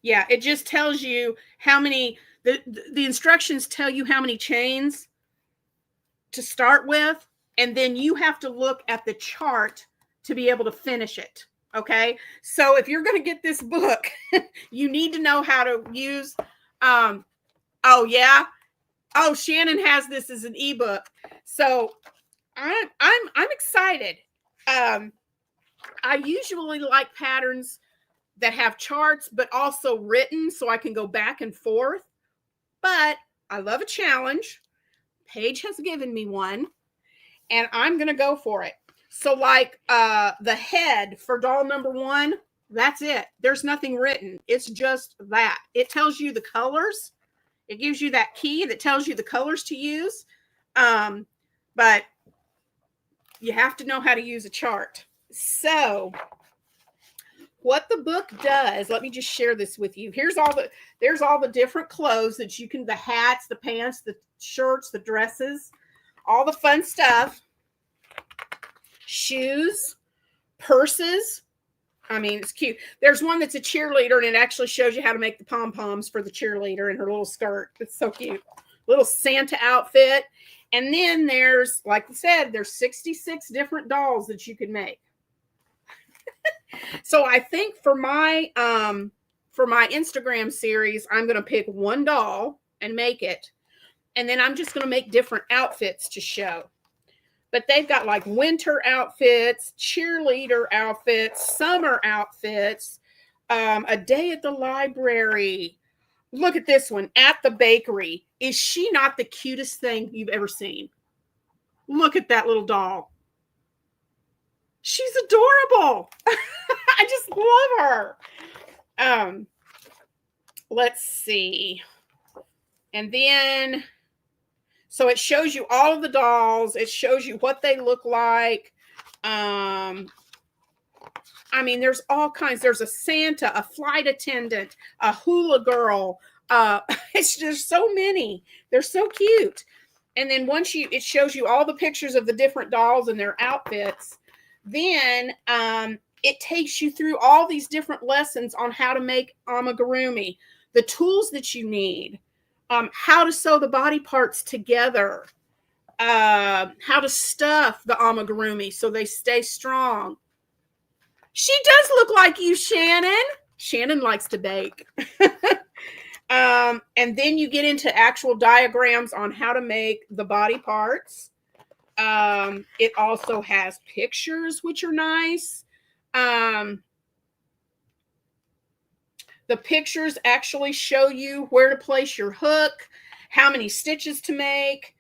Yeah, it just tells you how many, the instructions tell you how many chains to start with, and then you have to look at the chart to be able to finish it. Okay, so if you're going to get this book, you need to know how to use. Oh yeah, oh Shannon has this as an ebook, so I'm excited. I usually like patterns that have charts, but also written, so I can go back and forth. But I love a challenge. Paige has given me one, and I'm going to go for it. So like the head for doll number 1, that's it. There's nothing written. It's just that. It tells you the colors. It gives you that key that tells you the colors to use. But you have to know how to use a chart. So what the book does, let me just share this with you. There's all the different clothes that you can, the hats, the pants, the shirts, the dresses, all the fun stuff. Shoes, purses. I mean, it's cute. There's one that's a cheerleader, and it actually shows you how to make the pom-poms for the cheerleader in her little skirt. It's so cute. Little Santa outfit. And then there's, like I said, there's 66 different dolls that you can make. So I think for my Instagram series, I'm going to pick one doll and make it. And then I'm just going to make different outfits to show. But they've got like winter outfits, cheerleader outfits, summer outfits, a day at the library. Look at this one, at the bakery. Is she not the cutest thing you've ever seen? Look at that little doll. She's adorable. I just love her. Let's see. And then, so it shows you all of the dolls. It shows you what they look like. I mean, there's all kinds. There's a Santa, a flight attendant, a hula girl. It's just so many. They're so cute. And then once it shows you all the pictures of the different dolls and their outfits. Then it takes you through all these different lessons on how to make amigurumi, the tools that you need, how to sew the body parts together, how to stuff the amigurumi so they stay strong. She does look like you, Shannon. Shannon likes to bake. And then you get into actual diagrams on how to make the body parts. It also has pictures, which are nice. The pictures actually show you where to place your hook, how many stitches to make.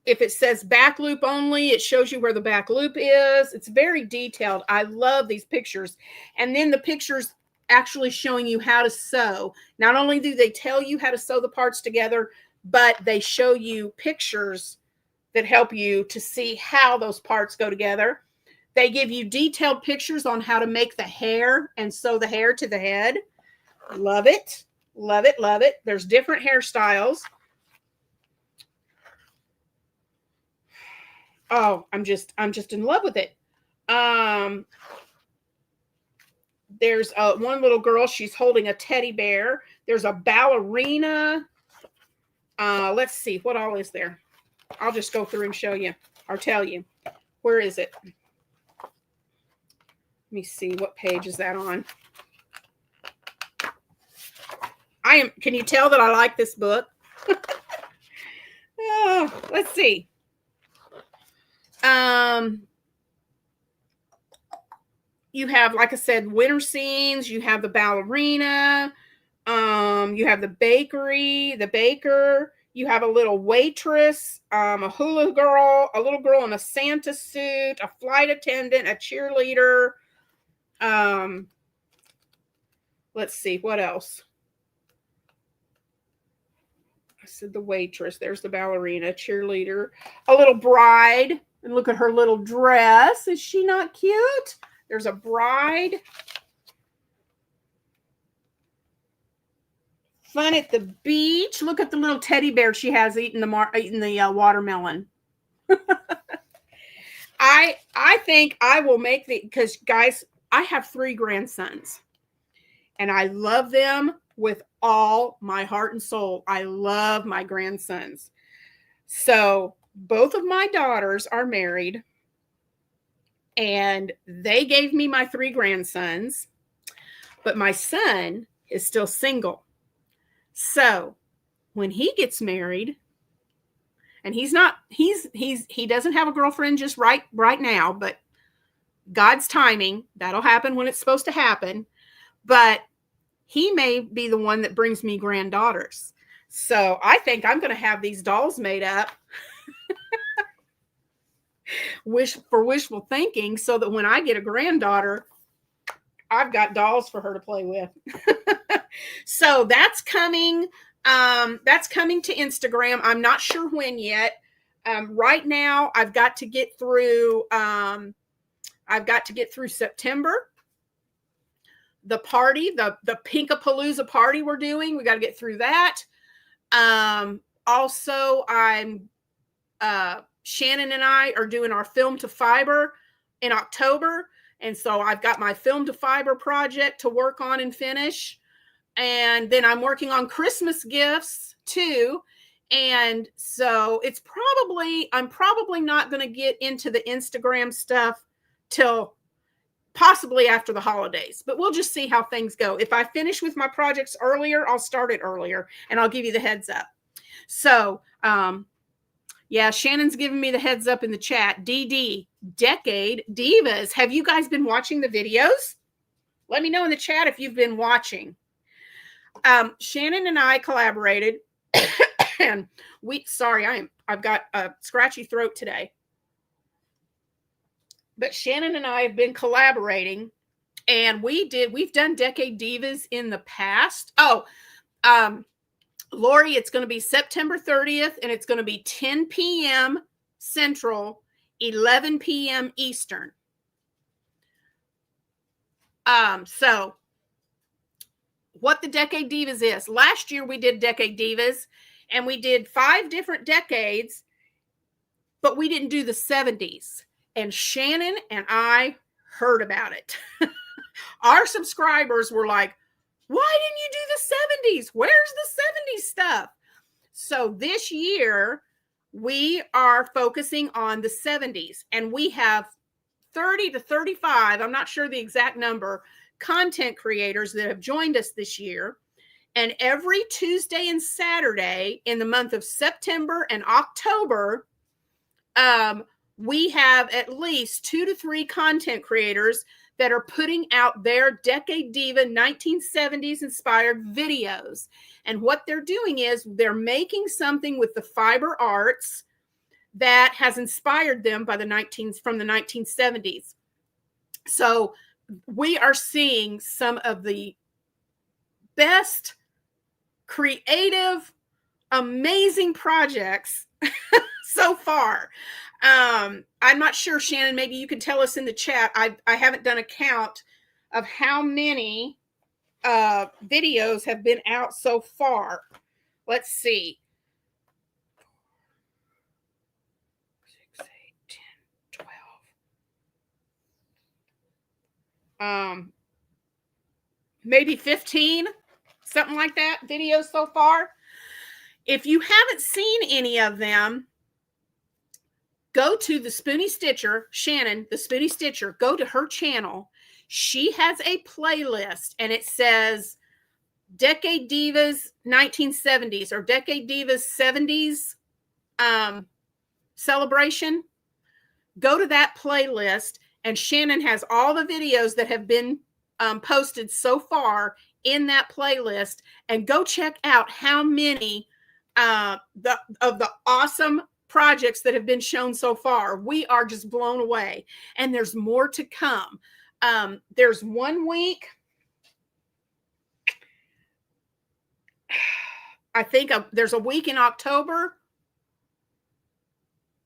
If it says back loop only, it shows you where the back loop is. It's very detailed. I love these pictures. And then the pictures actually showing you how to sew. Not only do they tell you how to sew the parts together, but they show you pictures that help you to see how those parts go together. They give you detailed pictures on how to make the hair and sew the hair to the head. Love it. Love it. Love it. There's different hairstyles. Oh, I'm just in love with it. There's one little girl. She's holding a teddy bear. There's a ballerina. Let's see. What all is there? I'll just go through and show you or tell you. Where is it? Let me see. What page is that on? Can you tell that I like this book? Oh, let's see. You have, like I said, winter scenes. You have the ballerina. You have the bakery, the baker. You have a little waitress, a hula girl, a little girl in a Santa suit, a flight attendant, a cheerleader. Let's see, what else? I said the waitress. There's the ballerina, cheerleader, a little bride. And look at her little dress. Is she not cute? There's a bride. Fun at the beach. Look at the little teddy bear she has eating the watermelon. I think I will make because guys, I have 3 grandsons. And I love them with all my heart and soul. I love my grandsons. So both of my daughters are married. And they gave me my 3 grandsons. But my son is still single. So when he gets married, and he doesn't have a girlfriend just right now, but God's timing, that'll happen when it's supposed to happen. But he may be the one that brings me granddaughters. So I think I'm going to have these dolls made up wishful thinking, so that when I get a granddaughter, I've got dolls for her to play with. So that's coming. That's coming to Instagram. I'm not sure when yet. Right now, I've got to get through. September. The party, the Pinkapalooza party we're doing. We got to get through that. Also, Shannon and I are doing our Film to Fiber in October. And so I've got my Film to Fiber project to work on and finish. And then I'm working on Christmas gifts too. And so I'm probably not going to get into the Instagram stuff till possibly after the holidays, but we'll just see how things go. If I finish with my projects earlier, I'll start it earlier and I'll give you the heads up. So, yeah, Shannon's giving me the heads up in the chat. DD, Decade Divas. Have you guys been watching the videos? Let me know in the chat if you've been watching. Shannon and I collaborated and I've got a scratchy throat today. But Shannon and I have been collaborating And we've done Decade Divas in the past. Lori, it's going to be September 30th, and it's going to be 10 p.m. Central, 11 p.m. Eastern. So what the Decade Divas is. Last year we did Decade Divas, and we did 5 different decades, but we didn't do the 70s. And Shannon and I heard about it. Our subscribers were like, why didn't you do the 70s? Where's the 70s stuff? So this year, we are focusing on the 70s, and we have 30 to 35, I'm not sure the exact number, content creators that have joined us this year. And every Tuesday and Saturday in the month of September and October, we have at least 2 to 3 content creators that are putting out their Decade Diva 1970s inspired videos. And what they're doing is they're making something with the fiber arts that has inspired them by from the 1970s. So we are seeing some of the best creative, amazing projects so far. I'm not sure, Shannon, maybe you can tell us in the chat. I haven't done a count of how many videos have been out so far. Let's see. 6, 8, 10, 12. Maybe 15, something like that, videos so far. If you haven't seen any of them, go to the Spoonie Stitcher, Shannon, the Spoonie Stitcher, go to her channel. She has a playlist, and it says Decade Divas 1970s or Decade Divas 70s celebration. Go to that playlist, and Shannon has all the videos that have been posted so far in that playlist, and go check out how many of the awesome projects that have been shown so far. We are just blown away, and there's more to come. There's 1 week, I think there's a week in October.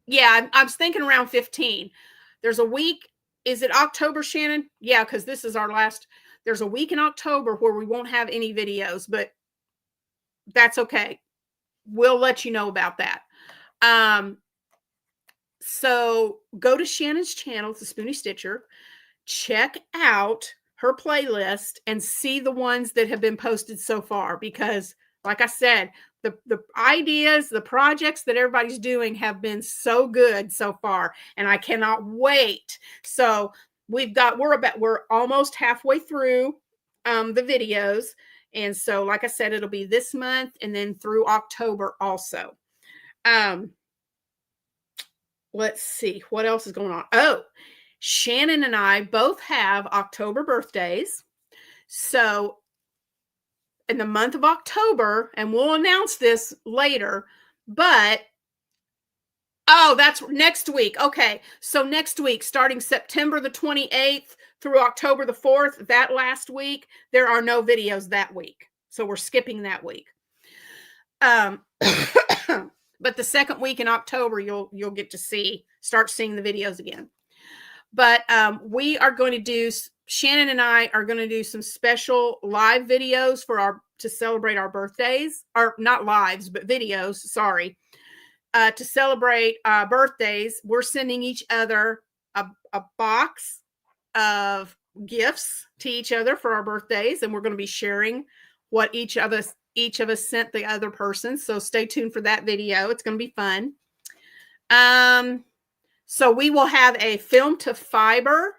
Yeah, I was thinking around 15. There's a week. Is it October, Shannon? Yeah, because this is our last. There's a week in October where we won't have any videos, but that's okay. We'll let you know about that. So go to Shannon's channel, the Spoonie Stitcher, check out her playlist and see the ones that have been posted so far, because like I said, the ideas, the projects that everybody's doing have been so good so far, and I cannot wait. So we're almost halfway through the videos. And so, like I said, it'll be this month and then through October also. Let's see what else is going on. Oh, Shannon and I both have October birthdays. So in the month of October, and we'll announce this later, but that's next week. Okay. So next week, starting September the 28th through October the 4th, that last week, there are no videos that week. So we're skipping that week. But the second week in October, you'll get to start seeing the videos again. But we are going to do, Shannon and I are going to do some special live videos to celebrate our birthdays, or not lives, but videos, sorry. To celebrate birthdays. We're sending each other a box of gifts to each other for our birthdays, and we're going to be sharing what each of us sent the other person. So stay tuned for that video. It's going to be fun. So we will have a film to fiber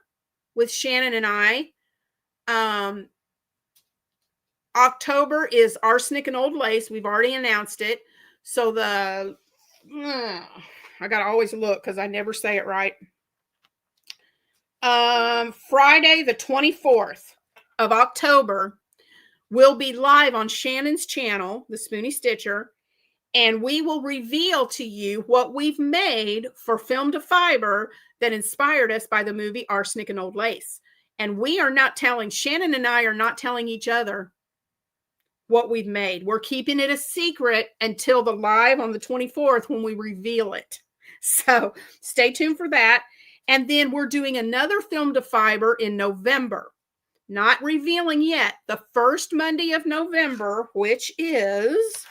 with Shannon and I. October is Arsenic and Old Lace. We've already announced it. So I gotta always look because I never say it right. Friday the 24th of October will be live on Shannon's channel, the Spoonie Stitcher, and we will reveal to you what we've made for Film to Fiber that inspired us by the movie Arsenic and Old Lace. And Shannon and I are not telling each other what we've made. We're keeping it a secret until the live on the 24th when we reveal it. So stay tuned for that. And then we're doing another film to fiber in November. Not revealing yet. The first Monday of November, which is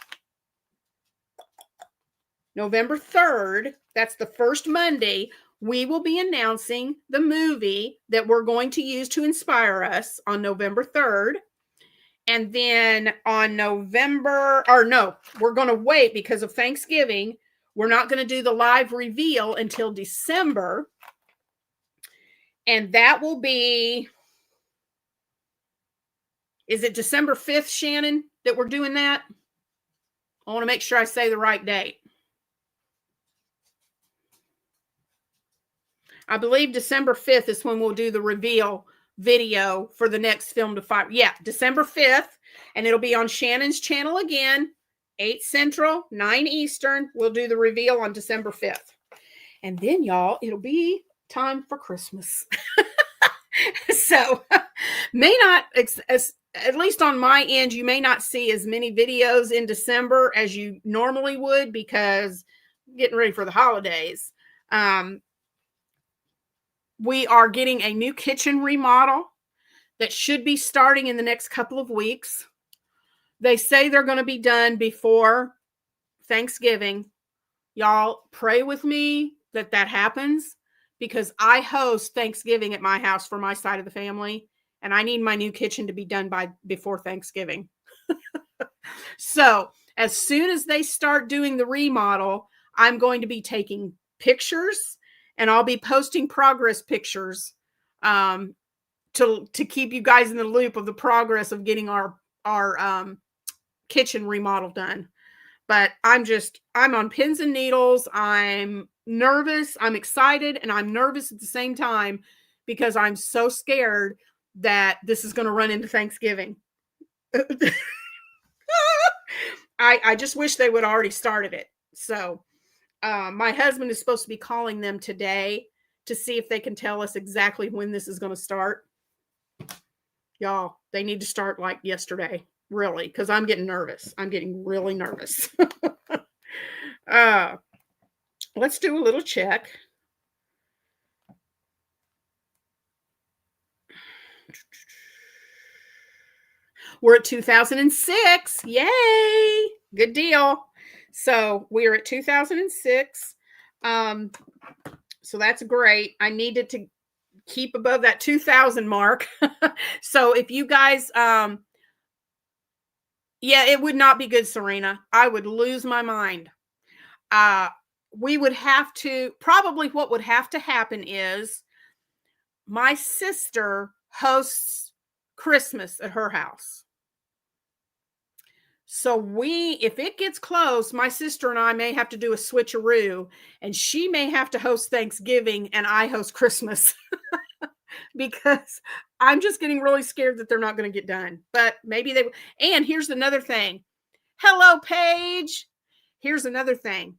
November 3rd, that's the first Monday, we will be announcing the movie that we're going to use to inspire us on November 3rd. And then on we're going to wait because of Thanksgiving. We're not going to do the live reveal until December. And that will be, is it December 5th, Shannon, that we're doing that? I want to make sure I say the right date. I believe December 5th is when we'll do the reveal video for the next film to fiber. Yeah, December 5th. And it'll be on Shannon's channel again, 8 Central, 9 Eastern. We'll do the reveal on December 5th. And then, y'all, it'll be time for Christmas. So, may not, at least on my end, you may not see as many videos in December as you normally would because getting ready for the holidays. We are getting a new kitchen remodel that should be starting in the next couple of weeks. They say they're going to be done before Thanksgiving. Y'all pray with me that happens because I host Thanksgiving at my house for my side of the family, and I need my new kitchen to be done before Thanksgiving. So as soon as they start doing the remodel, I'm going to be taking pictures and I'll be posting progress pictures to keep you guys in the loop of the progress of getting our kitchen remodel done. But I'm on pins and needles. I'm nervous. I'm excited and I'm nervous at the same time because I'm so scared that this is going to run into Thanksgiving. I just wish they would have already started it. So my husband is supposed to be calling them today to see if they can tell us exactly when this is going to start. Y'all, they need to start like yesterday, really, because I'm getting nervous. I'm getting really nervous. Let's do a little check. We're at 2006. Yay! Good deal. So we're at 2006. So that's great. I needed to keep above that 2000 mark. So if you guys, yeah, it would not be good, Serena. I would lose my mind. We would have to, probably what would have to happen is my sister hosts Christmas at her house. So if it gets close, my sister and I may have to do a switcheroo, and she may have to host Thanksgiving and I host Christmas because I'm just getting really scared that they're not going to get done. But maybe they will. And here's another thing. Hello, Paige. Here's another thing.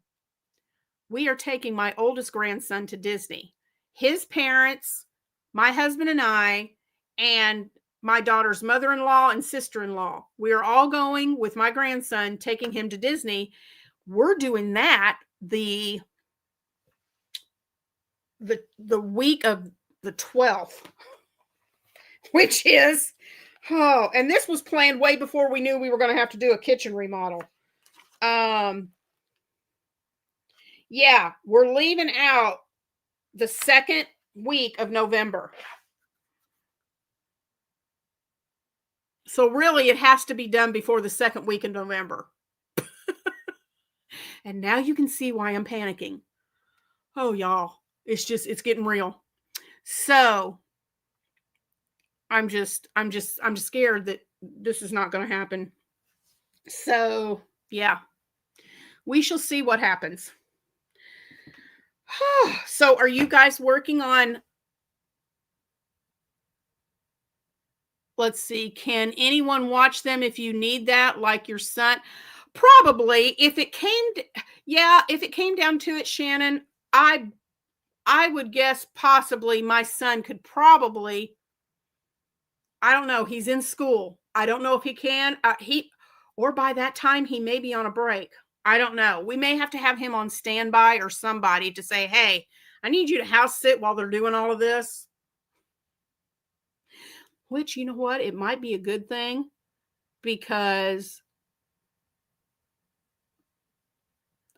We are taking my oldest grandson to Disney. His parents, my husband and I, and my daughter's mother-in-law and sister-in-law. We are all going with my grandson, taking him to Disney. We're doing that the week of the 12th, which is, and this was planned way before we knew we were going to have to do a kitchen remodel. Yeah, we're leaving out the second week of November. So really, it has to be done before the second week in November. And now you can see why I'm panicking. Oh, y'all, it's getting real. So I'm just scared that this is not going to happen. So yeah, we shall see what happens. So are you guys working on, let's see, can anyone watch them if you need that, like your son? Probably. If it came down to it, Shannon, I would guess possibly my son could probably I don't know. He's in school. I don't know if he can. Or by that time, he may be on a break. I don't know. We may have to have him on standby or somebody to say, hey, I need you to house sit while they're doing all of this. Which, you know what? It might be a good thing because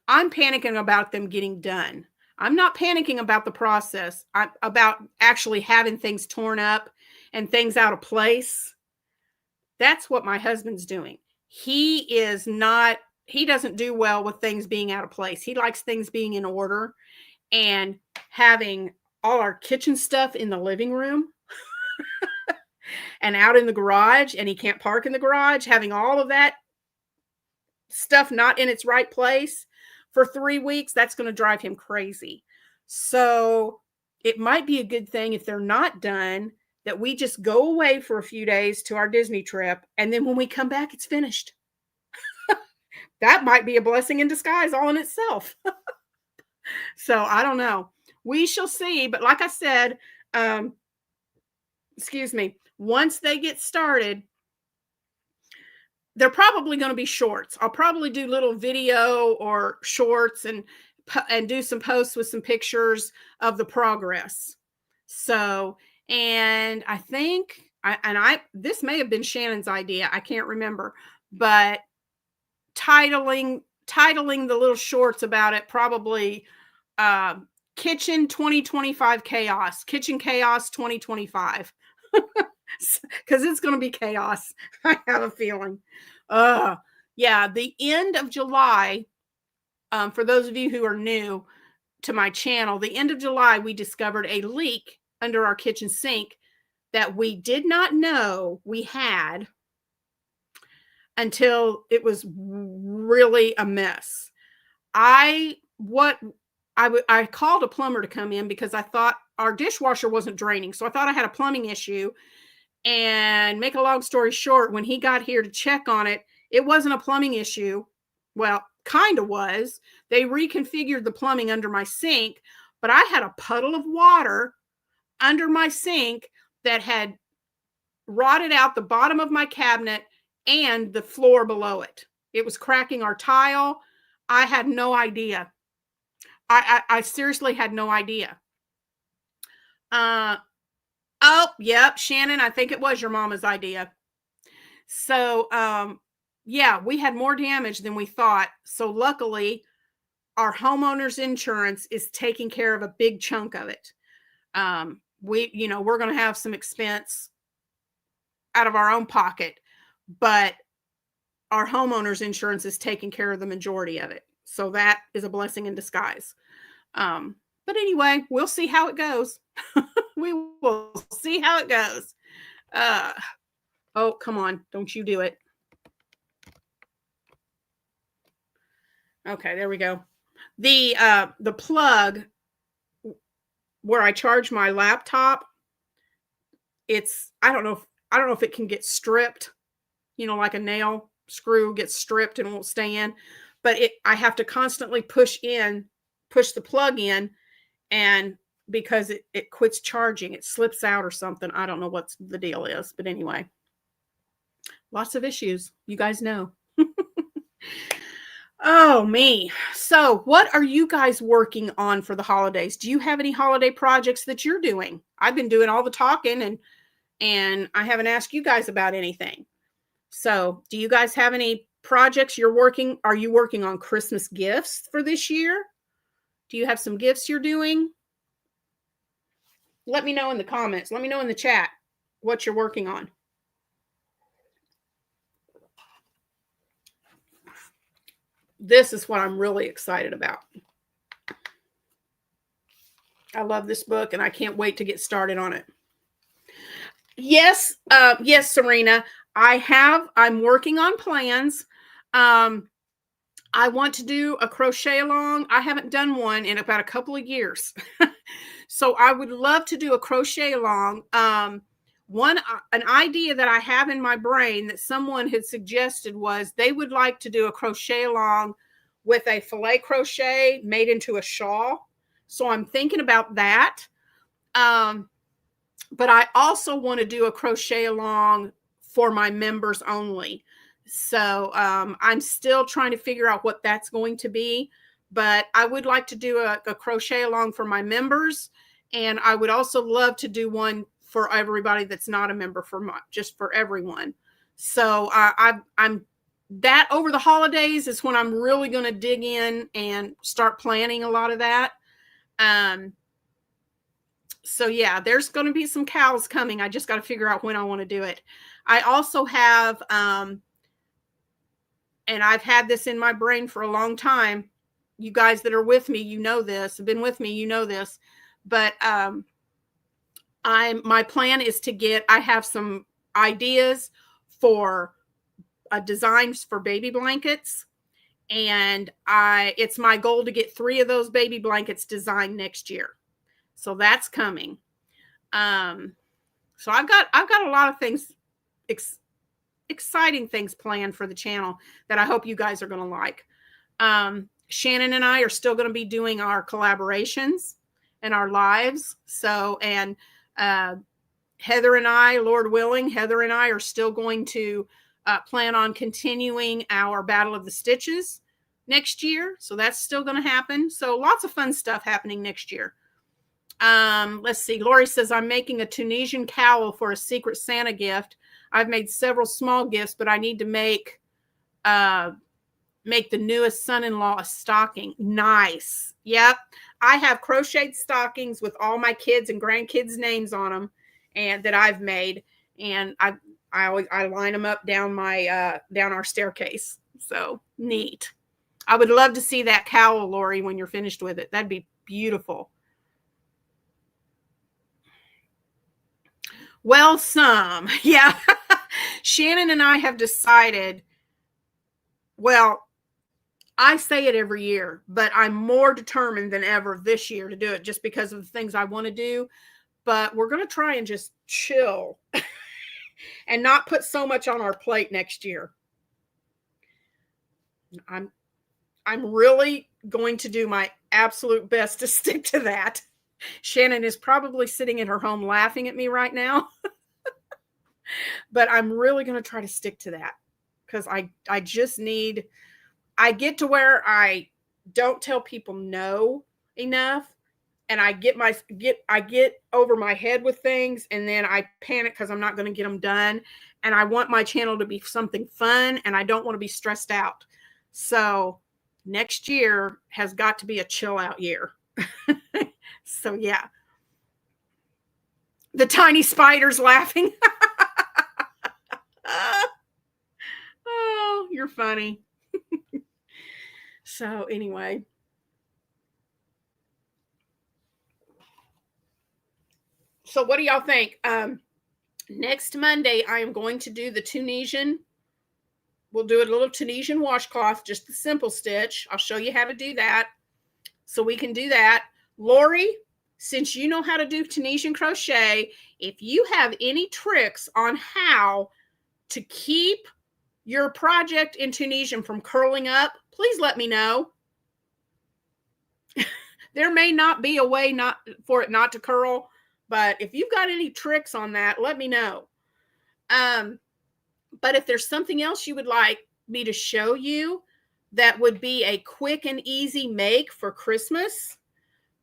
I'm panicking about them getting done. I'm not panicking about the process. I'm about actually having things torn up and things out of place. That's what my husband's doing. He doesn't do well with things being out of place. He likes things being in order and having all our kitchen stuff in the living room and out in the garage, and he can't park in the garage, having all of that stuff not in its right place for 3 weeks, that's going to drive him crazy. So it might be a good thing if they're not done that we just go away for a few days to our Disney trip. And then when we come back, it's finished. That might be a blessing in disguise all in itself. So I don't know. We shall see. But like I said, once they get started, they're probably going to be shorts. I'll probably do little video or shorts and do some posts with some pictures of the progress. So, and I think this may have been Shannon's idea. I can't remember, but titling the little shorts about it, probably Kitchen 2025 Chaos, Kitchen Chaos 2025. Because it's going to be chaos. I have a feeling. Yeah, the end of July, for those of you who are new to my channel, the end of July, we discovered a leak under our kitchen sink that we did not know we had until it was really a mess. I called a plumber to come in because I thought our dishwasher wasn't draining. So I thought I had a plumbing issue. And make a long story short, when he got here to check on it, it wasn't a plumbing issue. Well, kind of was. They reconfigured the plumbing under my sink, but I had a puddle of water under my sink that had rotted out the bottom of my cabinet and the floor below it. It was cracking our tile. I had no idea. I seriously had no idea. Oh, yep, Shannon, I think it was your mama's idea. So, yeah, we had more damage than we thought. So luckily, our homeowner's insurance is taking care of a big chunk of it. We're going to have some expense out of our own pocket, but our homeowner's insurance is taking care of the majority of it. So that is a blessing in disguise. But anyway, we'll see how it goes. We will see how it goes. Oh, come on. Don't you do it. Okay, there we go. The plug where I charge my laptop, I don't know if it can get stripped, like a nail screw gets stripped and won't stay in, but I have to constantly push the plug in, and because it quits charging, it slips out or something. I don't know what the deal is, but anyway, lots of issues. You guys know. Oh, me. So what are you guys working on for the holidays? Do you have any holiday projects that you're doing? I've been doing all the talking and I haven't asked you guys about anything. So do you guys have any projects you're working? Are you working on Christmas gifts for this year? Do you have some gifts you're doing? Let me know in the comments. Let me know in the chat what you're working on. This is what I'm really excited about. I love this book and I can't wait to get started on it. Yes, Serena, I'm working on plans. I want to do a crochet along. I haven't done one in about a couple of years. So I would love to do a crochet along. An idea that I have in my brain that someone had suggested was they would like to do a crochet along with a filet crochet made into a shawl. So I'm thinking about that. But I also want to do a crochet along for my members only. So I'm still trying to figure out what that's going to be. But I would like to do a crochet along for my members. And I would also love to do one for everybody that's not a member, just for everyone. So I'm that over the holidays is when I'm really going to dig in and start planning a lot of that. So yeah, there's going to be some cows coming. I just got to figure out when I want to do it. I also have, and I've had this in my brain for a long time. You guys that are with me, you know this, have been with me, you know this, but my plan is I have some ideas for designs for baby blankets, and it's my goal to get 3 of those baby blankets designed next year. So that's coming. So I've got a lot of things, exciting things planned for the channel that I hope you guys are going to like. Shannon and I are still going to be doing our collaborations and our lives. So, and Heather and I, Lord willing, Heather and I are still going to plan on continuing our Battle of the Stitches next year. So that's still going to happen. So lots of fun stuff happening next year. Let's see. Lori says, I'm making a Tunisian cowl for a Secret Santa gift. I've made several small gifts, but I need to make the newest son-in-law a stocking. Nice. Yep. I have crocheted stockings with all my kids and grandkids' names on them, and that I've made. And I line them up down our staircase. So neat. I would love to see that cowl, Lori, when you're finished with it. That'd be beautiful. Well, yeah. Shannon and I have decided, well, I say it every year, but I'm more determined than ever this year to do it just because of the things I want to do. But we're going to try and just chill and not put so much on our plate next year. I'm really going to do my absolute best to stick to that. Shannon is probably sitting in her home laughing at me right now. But I'm really going to try to stick to that, because I just need, I get to where I don't tell people no enough, and I get over my head with things, and then I panic because I'm not going to get them done. And I want my channel to be something fun, and I don't want to be stressed out. So next year has got to be a chill out year. So yeah. The tiny spider's laughing. Oh, you're funny. So anyway. So what do y'all think? Next Monday, I am going to do the Tunisian. We'll do a little Tunisian washcloth, just the simple stitch. I'll show you how to do that. So we can do that. Lori, since you know how to do Tunisian crochet, if you have any tricks on how to keep your project in Tunisian from curling up, please let me know. There may not be a way for it not to curl, but if you've got any tricks on that, let me know. But if there's something else you would like me to show you that would be a quick and easy make for Christmas,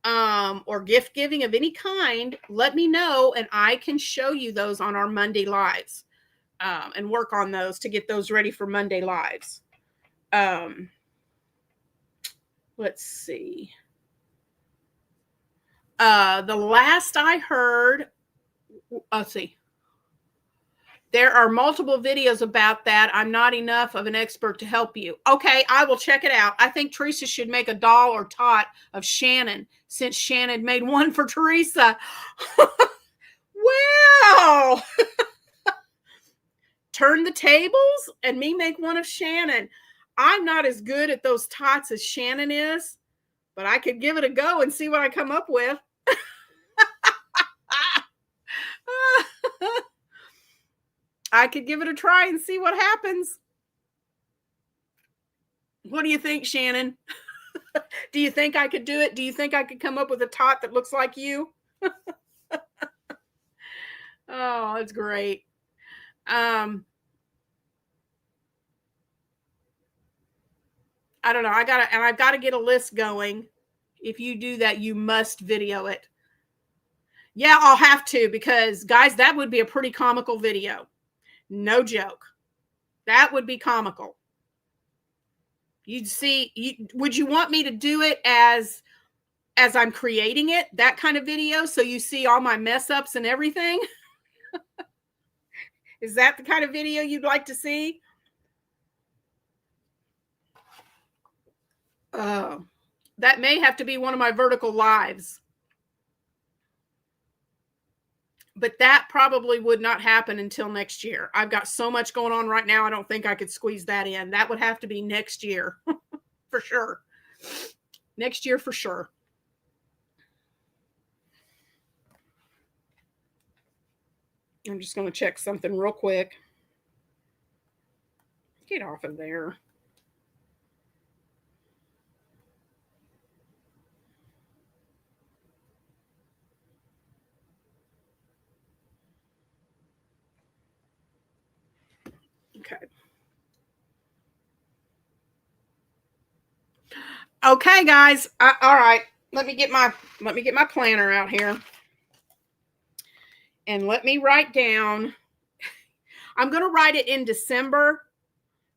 or gift giving of any kind, let me know, and I can show you those on our Monday lives, and work on those to get those ready for Monday lives. Let's see. The last I heard, let's see. There are multiple videos about that. I'm not enough of an expert to help you. Okay, I will check it out. I think Teresa should make a doll or tot of Shannon, since Shannon made one for Teresa. Wow. Turn the tables and me make one of Shannon. I'm not as good at those tots as Shannon is, but I could give it a go and see what I come up with. I could give it a try and see what happens. What do you think, Shannon? Do you think I could do it? Do you think I could come up with a tot that looks like you? Oh, that's great. Um, I don't know. I've got to get a list going. If you do that, you must video it. Yeah, I'll have to, because guys, that would be a pretty comical video. No joke. That would be comical. You'd see, would you want me to do it as I'm creating it, that kind of video, so you see all my mess ups and everything? Is that the kind of video you'd like to see? That may have to be one of my vertical lives. But that probably would not happen until next year. I've got so much going on right now, I don't think I could squeeze that in. That would have to be next year for sure. Next year for sure. I'm just going to check something real quick. Get off of there. Okay. Okay, guys. All right. Let me get my planner out here. And let me write down. I'm going to write it in December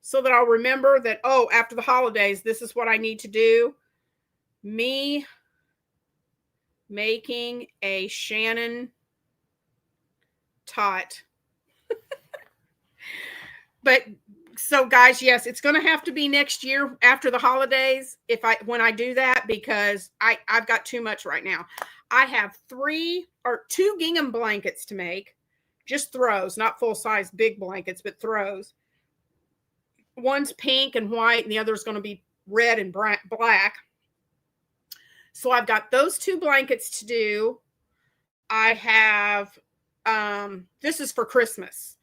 so that I'll remember that, oh, after the holidays, this is what I need to do. Me making a Shannon tot. But so guys, yes, it's going to have to be next year after the holidays when I do that, because I've got too much right now. I have 2 gingham blankets to make, just throws, not full size big blankets, but throws. One's pink and white, and the other's going to be red and black. So I've got those 2 blankets to do. I have, this is for Christmas,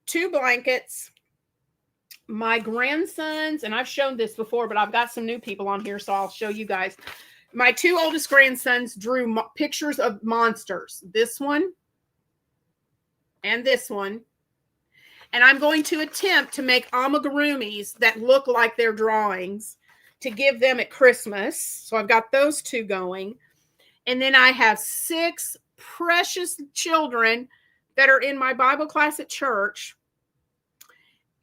2 blankets. My grandsons, and I've shown this before, but I've got some new people on here, so I'll show you guys. My 2 oldest grandsons drew pictures of monsters. This one and this one. And I'm going to attempt to make amigurumis that look like their drawings to give them at Christmas. So I've got those 2 going. And then I have 6 precious children that are in my Bible class at church.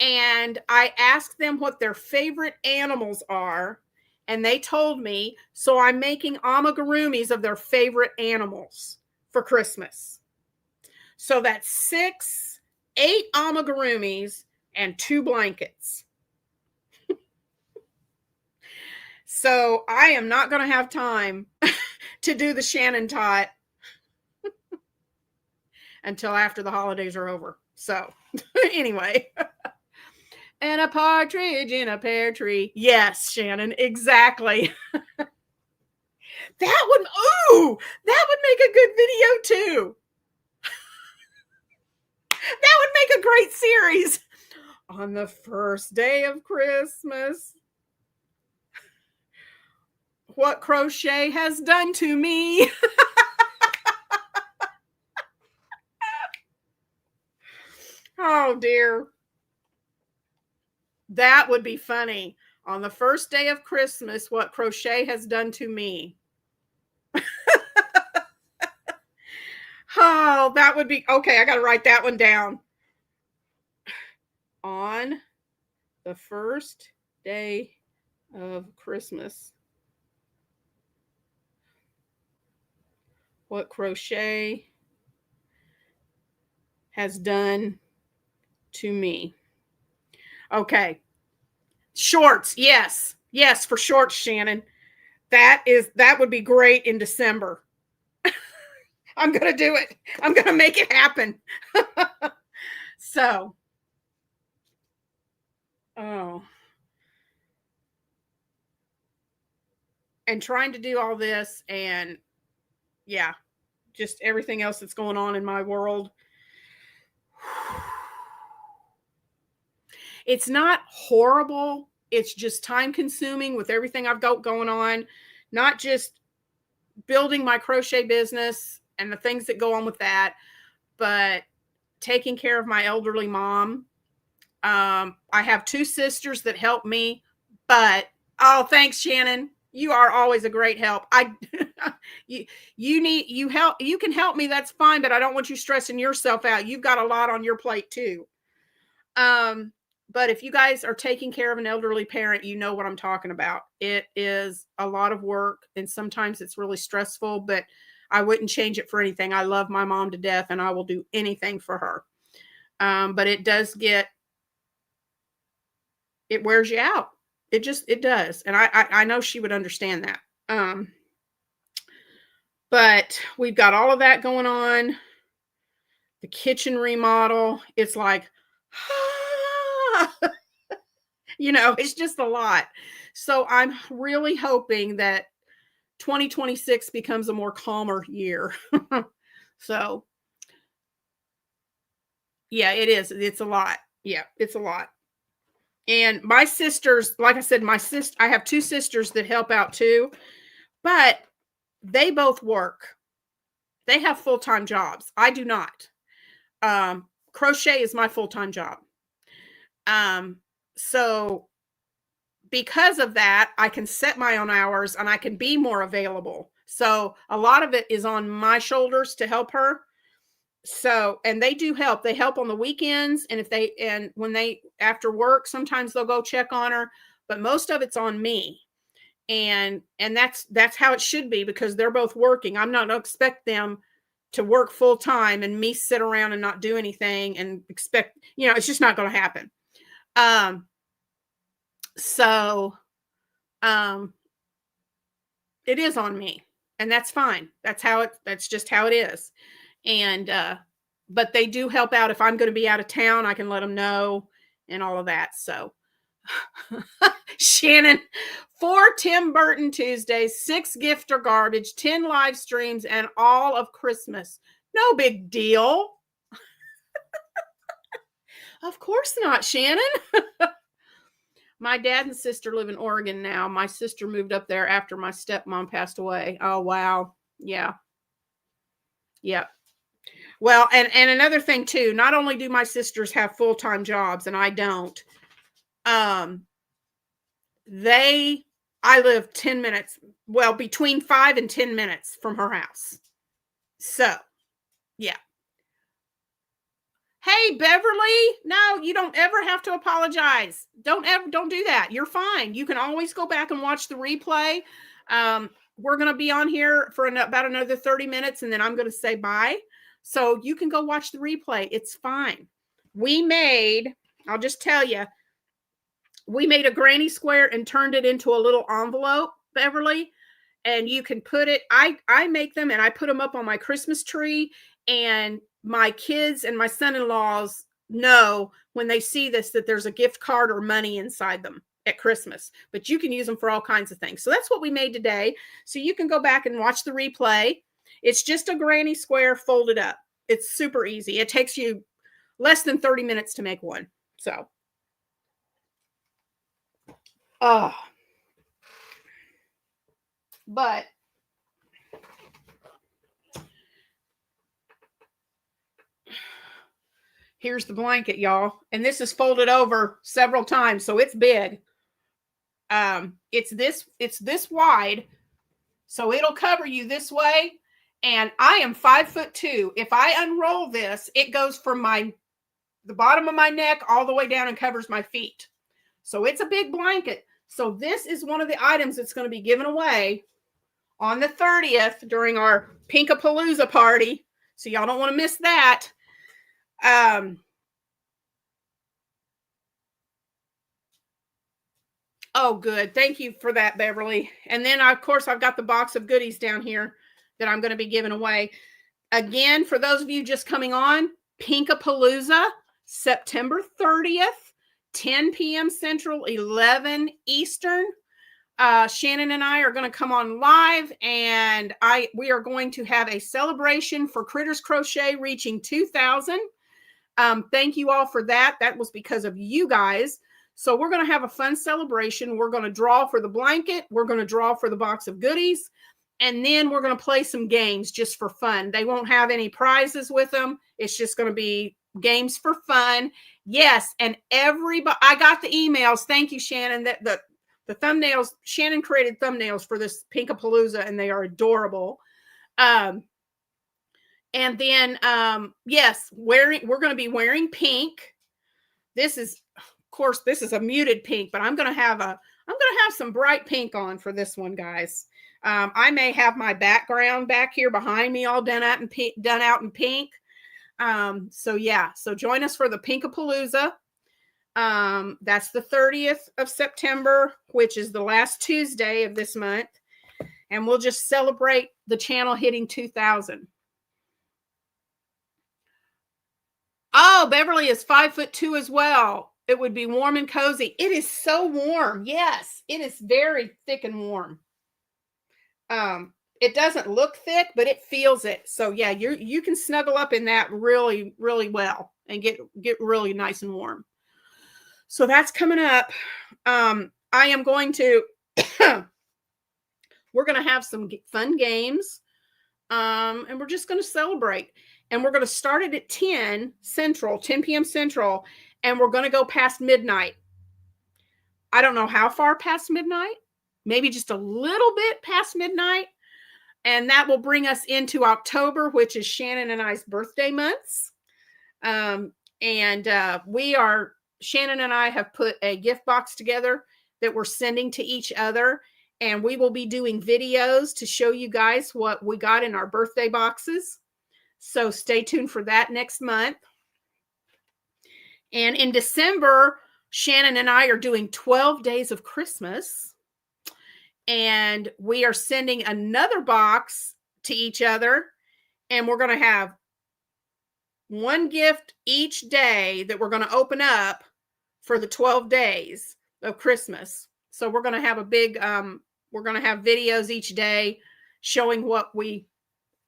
And I asked them what their favorite animals are, and they told me. So I'm making amigurumis of their favorite animals for Christmas. So that's 8 amigurumis and 2 blankets. So I am not going to have time to do the Shannon tot until after the holidays are over. So anyway. And a partridge in a pear tree. Yes, Shannon, exactly. that would make a good video too. That would make a great series. On the first day of Christmas, what crochet has done to me. Oh dear. That would be funny. On the first day of Christmas, what crochet has done to me. Oh, that would be okay. I got to write that one down. On the first day of Christmas, what crochet has done to me. Okay. Shorts. Yes. Yes, for shorts, Shannon. That would be great in December. I'm going to do it. I'm going to make it happen. So, and trying to do all this, and yeah, just everything else that's going on in my world. It's not horrible. It's just time consuming with everything I've got going on, not just building my crochet business and the things that go on with that, but taking care of my elderly mom. I have 2 sisters that help me, but oh, thanks, Shannon. You are always a great help. You help. You can help me. That's fine, but I don't want you stressing yourself out. You've got a lot on your plate too. But if you guys are taking care of an elderly parent, you know what I'm talking about. It is a lot of work, and sometimes it's really stressful, but I wouldn't change it for anything. I love my mom to death, and I will do anything for her. But it does it wears you out. It does. And I know she would understand that. But we've got all of that going on. The kitchen remodel. It's like, it's just a lot. So I'm really hoping that 2026 becomes a more calmer year. So yeah, it is. It's a lot. Yeah, it's a lot. And my sisters, like I said, I have 2 sisters that help out too, but they both work. They have full-time jobs. I do not. Crochet is my full-time job. So because of that, I can set my own hours and I can be more available. So a lot of it is on my shoulders to help her. So, and they do help. They help on the weekends, and when they after work, sometimes they'll go check on her, but most of it's on me. And that's how it should be, because they're both working. I'm not going to expect them to work full time and me sit around and not do anything and expect, it's just not going to happen. So it is on me, and that's fine. That's just how it is. And, but they do help out. If I'm going to be out of town, I can let them know and all of that. So Shannon, 4 Tim Burton Tuesdays, 6 gift or garbage, 10 live streams, and all of Christmas. No big deal. Of course not, Shannon. My dad and sister live in Oregon now. My sister moved up there after my stepmom passed away. Oh, wow. Yeah. Yeah. Well, and another thing too, not only do my sisters have full-time jobs and I don't, I live 10 minutes, well, between 5 and 10 minutes from her house. So, yeah. Hey, Beverly, no, you don't ever have to apologize. Don't do that. You're fine. You can always go back and watch the replay. We're going to be on here for about another 30 minutes, and then I'm going to say bye. So you can go watch the replay. It's fine. I'll just tell you, we made a granny square and turned it into a little envelope, Beverly. And you can put it, I make them and I put them up on my Christmas tree, and my kids and my son-in-laws know when they see this that there's a gift card or money inside them at Christmas. But you can use them for all kinds of things. So that's what we made today. So you can go back and watch the replay. It's just a granny square folded up. It's super easy. It takes you less than 30 minutes to make one. So, but here's the blanket, y'all. And this is folded over several times, so it's big. It's this wide, so it'll cover you this way. And I am 5'2". If I unroll this, it goes from the bottom of my neck all the way down and covers my feet. So it's a big blanket. So this is one of the items that's going to be given away on the 30th during our Pinkapalooza party. So y'all don't want to miss that. Oh, good. Thank you for that, Beverly. And then, of course, I've got the box of goodies down here that I'm going to be giving away. Again, for those of you just coming on, Pinkapalooza, September 30th, 10 p.m. Central, 11 Eastern. Shannon and I are going to come on live, and we are going to have a celebration for Critters Crochet reaching 2,000. Thank you all for that. That was because of you guys. So we're going to have a fun celebration. We're going to draw for the blanket. We're going to draw for the box of goodies. And then we're going to play some games just for fun. They won't have any prizes with them. It's just going to be games for fun. Yes, and everybody, I got the emails. Thank you, Shannon. That the thumbnails, Shannon created thumbnails for this Pinkapalooza, and they are adorable. And then, yes, we're going to be wearing pink. This is, of course, this is a muted pink, but I'm going to have some bright pink on for this one, guys. I may have my background back here behind me all done out in pink. So yeah, so join us for the Pinkapalooza. That's the 30th of September, which is the last Tuesday of this month. And we'll just celebrate the channel hitting 2,000. Oh, Beverly is 5'2" as well. It would be warm and cozy. It is so warm. Yes, it is very thick and warm. It doesn't look thick, but it feels it. So yeah, you can snuggle up in that really, really well and get really nice and warm. So that's coming up. I am going to, we're going to have some fun games. And we're just going to celebrate. And we're going to start it at 10 p.m. Central. And we're going to go past midnight. I don't know how far past midnight. Maybe just a little bit past midnight. And that will bring us into October, which is Shannon and I's birthday months. Shannon and I have put a gift box together that we're sending to each other. And we will be doing videos to show you guys what we got in our birthday boxes. So stay tuned for that next month. And in December, Shannon and I are doing 12 days of Christmas. And we are sending another box to each other. And we're going to have one gift each day that we're going to open up for the 12 days of Christmas. So we're going to have a big, we're going to have videos each day showing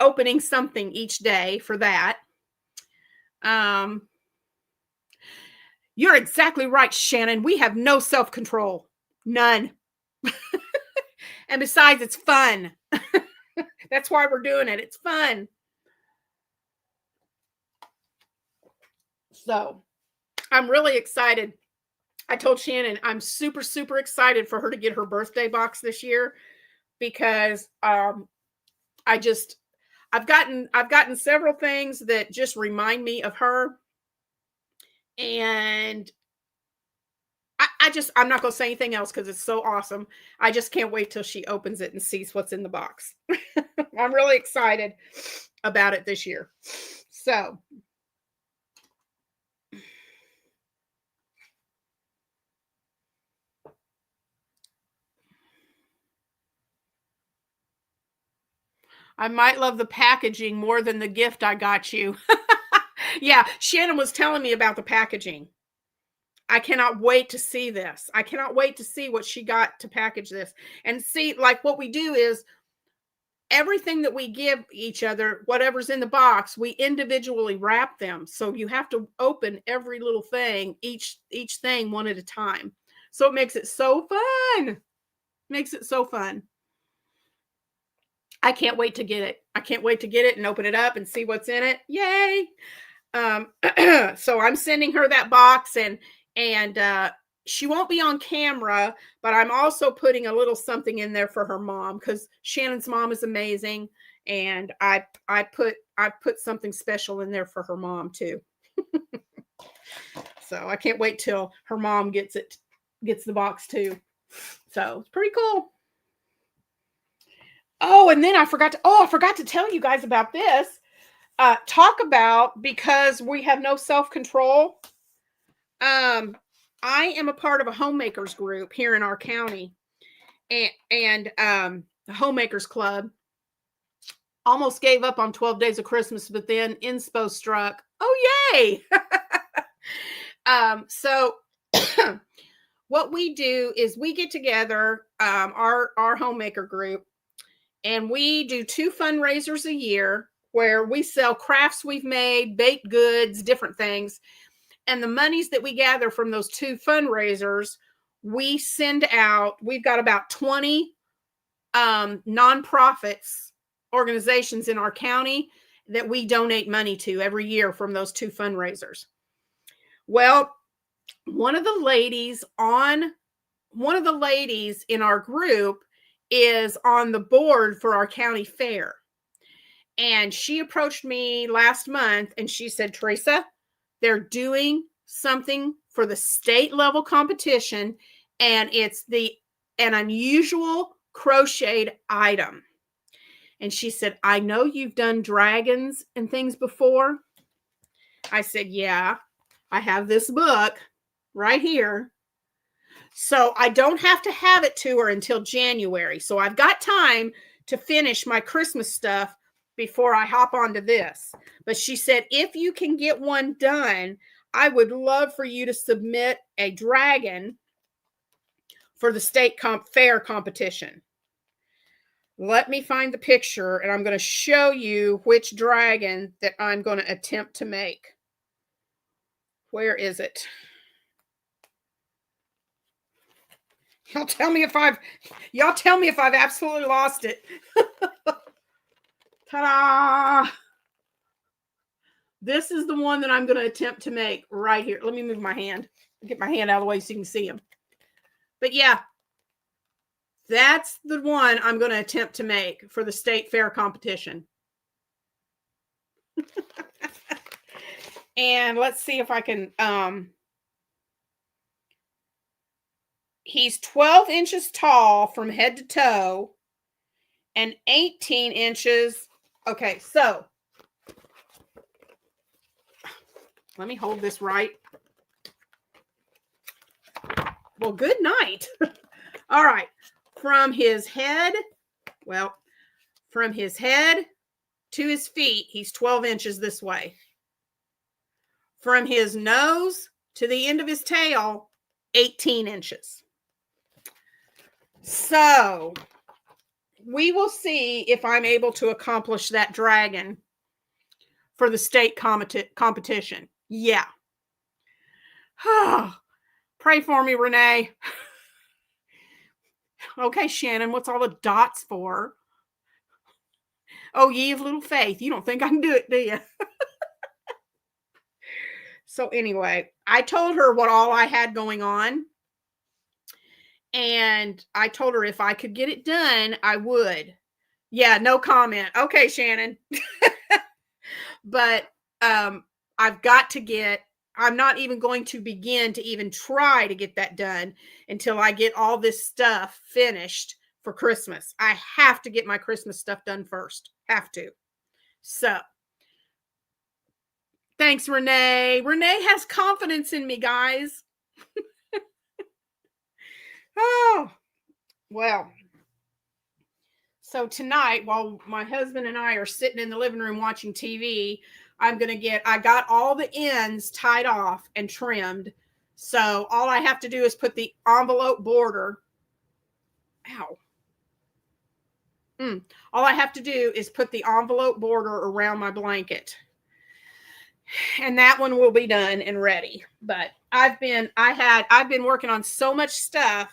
opening something each day for that. You're exactly right, Shannon. We have no self-control. None. And besides, it's fun. That's why we're doing it. It's fun. So I'm really excited. I told Shannon I'm super, super excited for her to get her birthday box this year because I've gotten several things that just remind me of her. And I'm not going to say anything else because it's so awesome. I just can't wait till she opens it and sees what's in the box. I'm really excited about it this year. So I might love the packaging more than the gift I got you. Yeah, Shannon was telling me about the packaging. I cannot wait to see this. I cannot wait to see what she got to package this. And see, like what we do is everything that we give each other, whatever's in the box, we individually wrap them. So you have to open every little thing, each thing one at a time. So it makes it so fun. Makes it so fun. I can't wait to get it. I can't wait to get it and open it up and see what's in it. Yay. So I'm sending her that box and she won't be on camera, but I'm also putting a little something in there for her mom because Shannon's mom is amazing. And I put something special in there for her mom too. So I can't wait till her mom gets the box too. So it's pretty cool. Oh, and then I forgot to tell you guys about this. Talk about, because we have no self-control. I am a part of a homemakers group here in our county, and the homemakers club almost gave up on 12 days of Christmas, but then inspo struck. Oh, yay. So what we do is we get together, our homemaker group, and we do 2 fundraisers a year where we sell crafts we've made, baked goods, different things. And the monies that we gather from those 2 fundraisers, we send out. We've got about 20 nonprofits, organizations in our county that we donate money to every year from those 2 fundraisers. Well, one of the ladies in our group is on the board for our county fair. And she approached me last month and she said, Teresa, they're doing something for the state level competition, and it's an unusual crocheted item. And she said, I know you've done dragons and things before. I said, yeah, I have this book right here. So I don't have to have it to her until January. So I've got time to finish my Christmas stuff before I hop onto this. But she said, if you can get one done, I would love for you to submit a dragon for the state fair competition. Let me find the picture, and I'm going to show you which dragon that I'm going to attempt to make. Where is it? Y'all tell me if I've absolutely lost it. Ta-da! This is the one that I'm going to attempt to make right here. Let me move my hand. Get my hand out of the way so you can see him. But yeah, that's the one I'm going to attempt to make for the state fair competition. And let's see if I can, he's 12 inches tall from head to toe and 18 inches. Okay, so let me hold this right. Well, good night. All right. From his head to his feet, he's 12 inches this way. From his nose to the end of his tail, 18 inches. So we will see if I'm able to accomplish that dragon for the state competition. Yeah. Pray for me, Renee. Okay, Shannon, what's all the dots for? Oh, ye of little faith. You don't think I can do it, do you? So anyway, I told her what all I had going on. And I told her if I could get it done, I would. Yeah, no comment. Okay, Shannon. But I've got to get, I'm not even going to begin to even try to get that done until I get all this stuff finished for Christmas. I have to get my Christmas stuff done first. Have to. So, thanks, Renee. Renee has confidence in me, guys. Oh, well. So tonight, while my husband and I are sitting in the living room watching TV, I got all the ends tied off and trimmed. So all I have to do is put the envelope border. Ow. All I have to do is put the envelope border around my blanket. And that one will be done and ready. But I've been working on so much stuff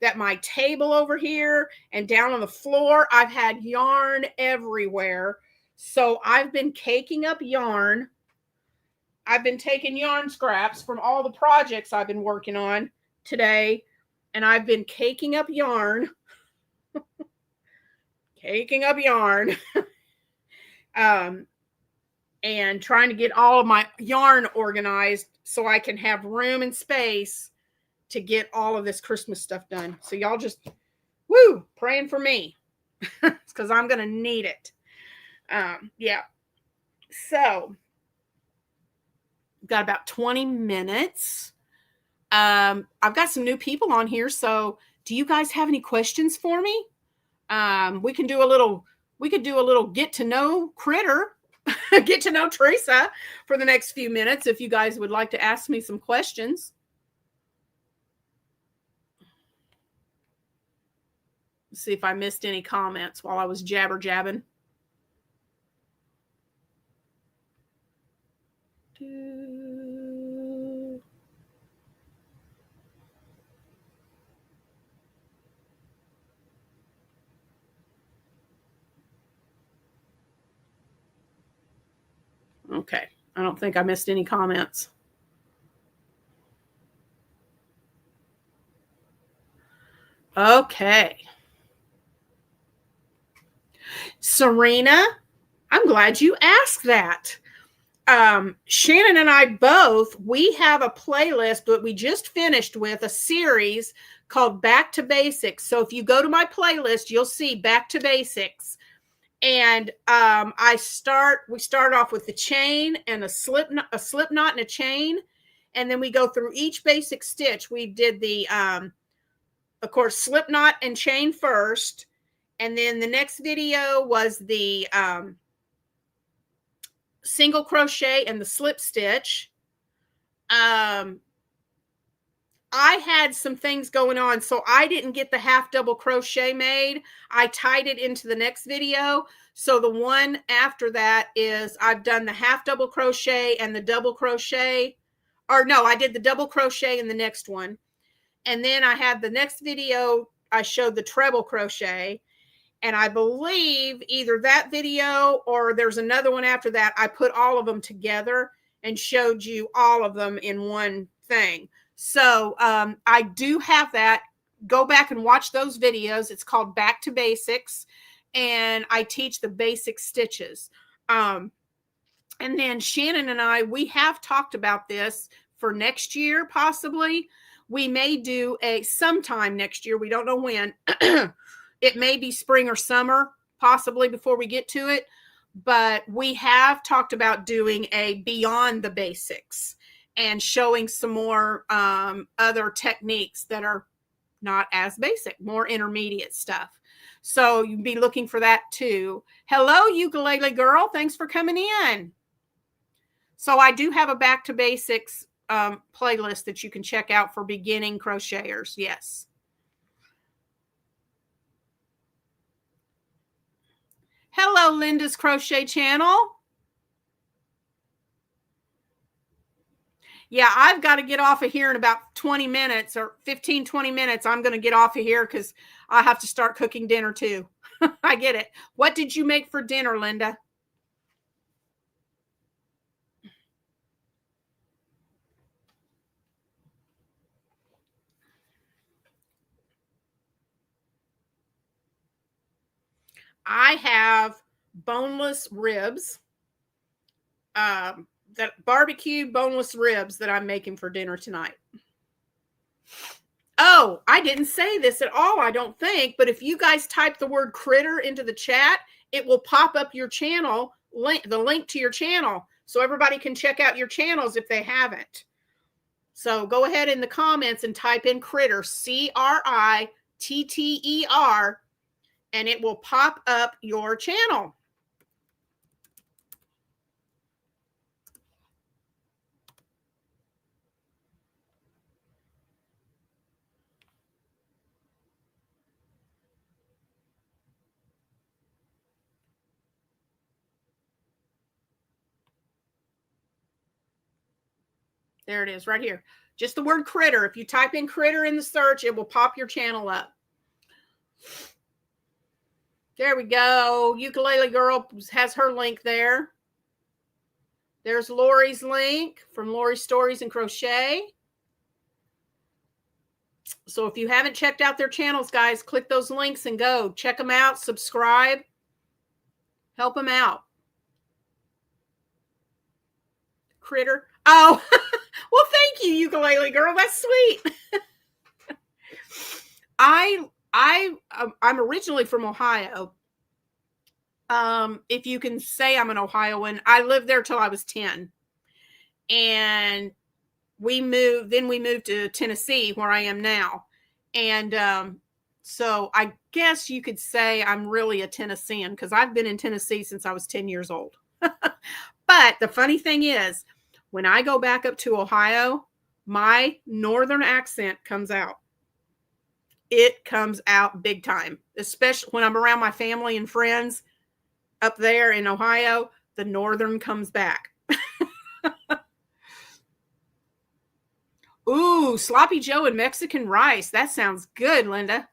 that my table over here and down on the floor, I've had yarn everywhere. So I've been caking up yarn. I've been taking yarn scraps from all the projects I've been working on today, and I've been caking up yarn. Caking up yarn. And trying to get all of my yarn organized so I can have room and space to get all of this Christmas stuff done. So y'all just, praying for me because I'm going to need it. Yeah. So got about 20 minutes. I've got some new people on here. So do you guys have any questions for me? We could do a little get to know critter, get to know Teresa for the next few minutes. If you guys would like to ask me some questions. Let's see if I missed any comments while I was jabber jabbing. Okay. I don't think I missed any comments. Okay. Serena, I'm glad you asked that. Shannon and I both, we have a playlist that we just finished with a series called Back to Basics. So if you go to my playlist, you'll see Back to Basics. And we start off with the chain and a slip knot and a chain. And then we go through each basic stitch. We did the, of course, slip knot and chain first. And then the next video was the single crochet and the slip stitch. I had some things going on, so I didn't get the half double crochet made. I tied it into the next video. So the one after that is I've done the half double crochet and the double crochet. Or no, I did the double crochet in the next one. And then I had the next video, I showed the treble crochet. And I believe either that video or there's another one after that, I put all of them together and showed you all of them in one thing. So I do have that. Go back and watch those videos. It's called Back to Basics. And I teach the basic stitches. And then Shannon and I, we have talked about this for next year, possibly. We may do sometime next year. We don't know when. It may be spring or summer, possibly before we get to it. But we have talked about doing a Beyond the Basics and showing some more other techniques that are not as basic, more intermediate stuff. So you'd be looking for that too. Hello, ukulele girl. Thanks for coming in. So I do have a Back to Basics playlist that you can check out for beginning crocheters. Yes. Hello, Linda's Crochet Channel. Yeah, I've got to get off of here in about 20 minutes or 15, 20 minutes. I'm going to get off of here because I have to start cooking dinner too. I get it. What did you make for dinner, Linda? I have boneless ribs, that barbecue boneless ribs that I'm making for dinner tonight. Oh, I didn't say this at all, I don't think, but if you guys type the word critter into the chat, it will pop up your channel, the link to your channel, so everybody can check out your channels if they haven't. So go ahead in the comments and type in critter, CRITTER, and it will pop up your channel. There it is right here. Just the word critter. If you type in critter in the search, it will pop your channel up. There we go. Ukulele Girl has her link there. There's Lori's link from Lori's Stories and Crochet. So if you haven't checked out their channels, guys, click those links and go. Check them out. Subscribe. Help them out. Critter. Oh, well, thank you, Ukulele Girl. That's sweet. I'm originally from Ohio. If you can say I'm an Ohioan, I lived there till I was 10. And we moved to Tennessee where I am now. And so I guess you could say I'm really a Tennessean because I've been in Tennessee since I was 10 years old. But the funny thing is, when I go back up to Ohio, my northern accent comes out. It comes out big time, especially when I'm around my family and friends up there in Ohio. The northern comes back. Ooh, Sloppy Joe and Mexican rice. That sounds good, Linda.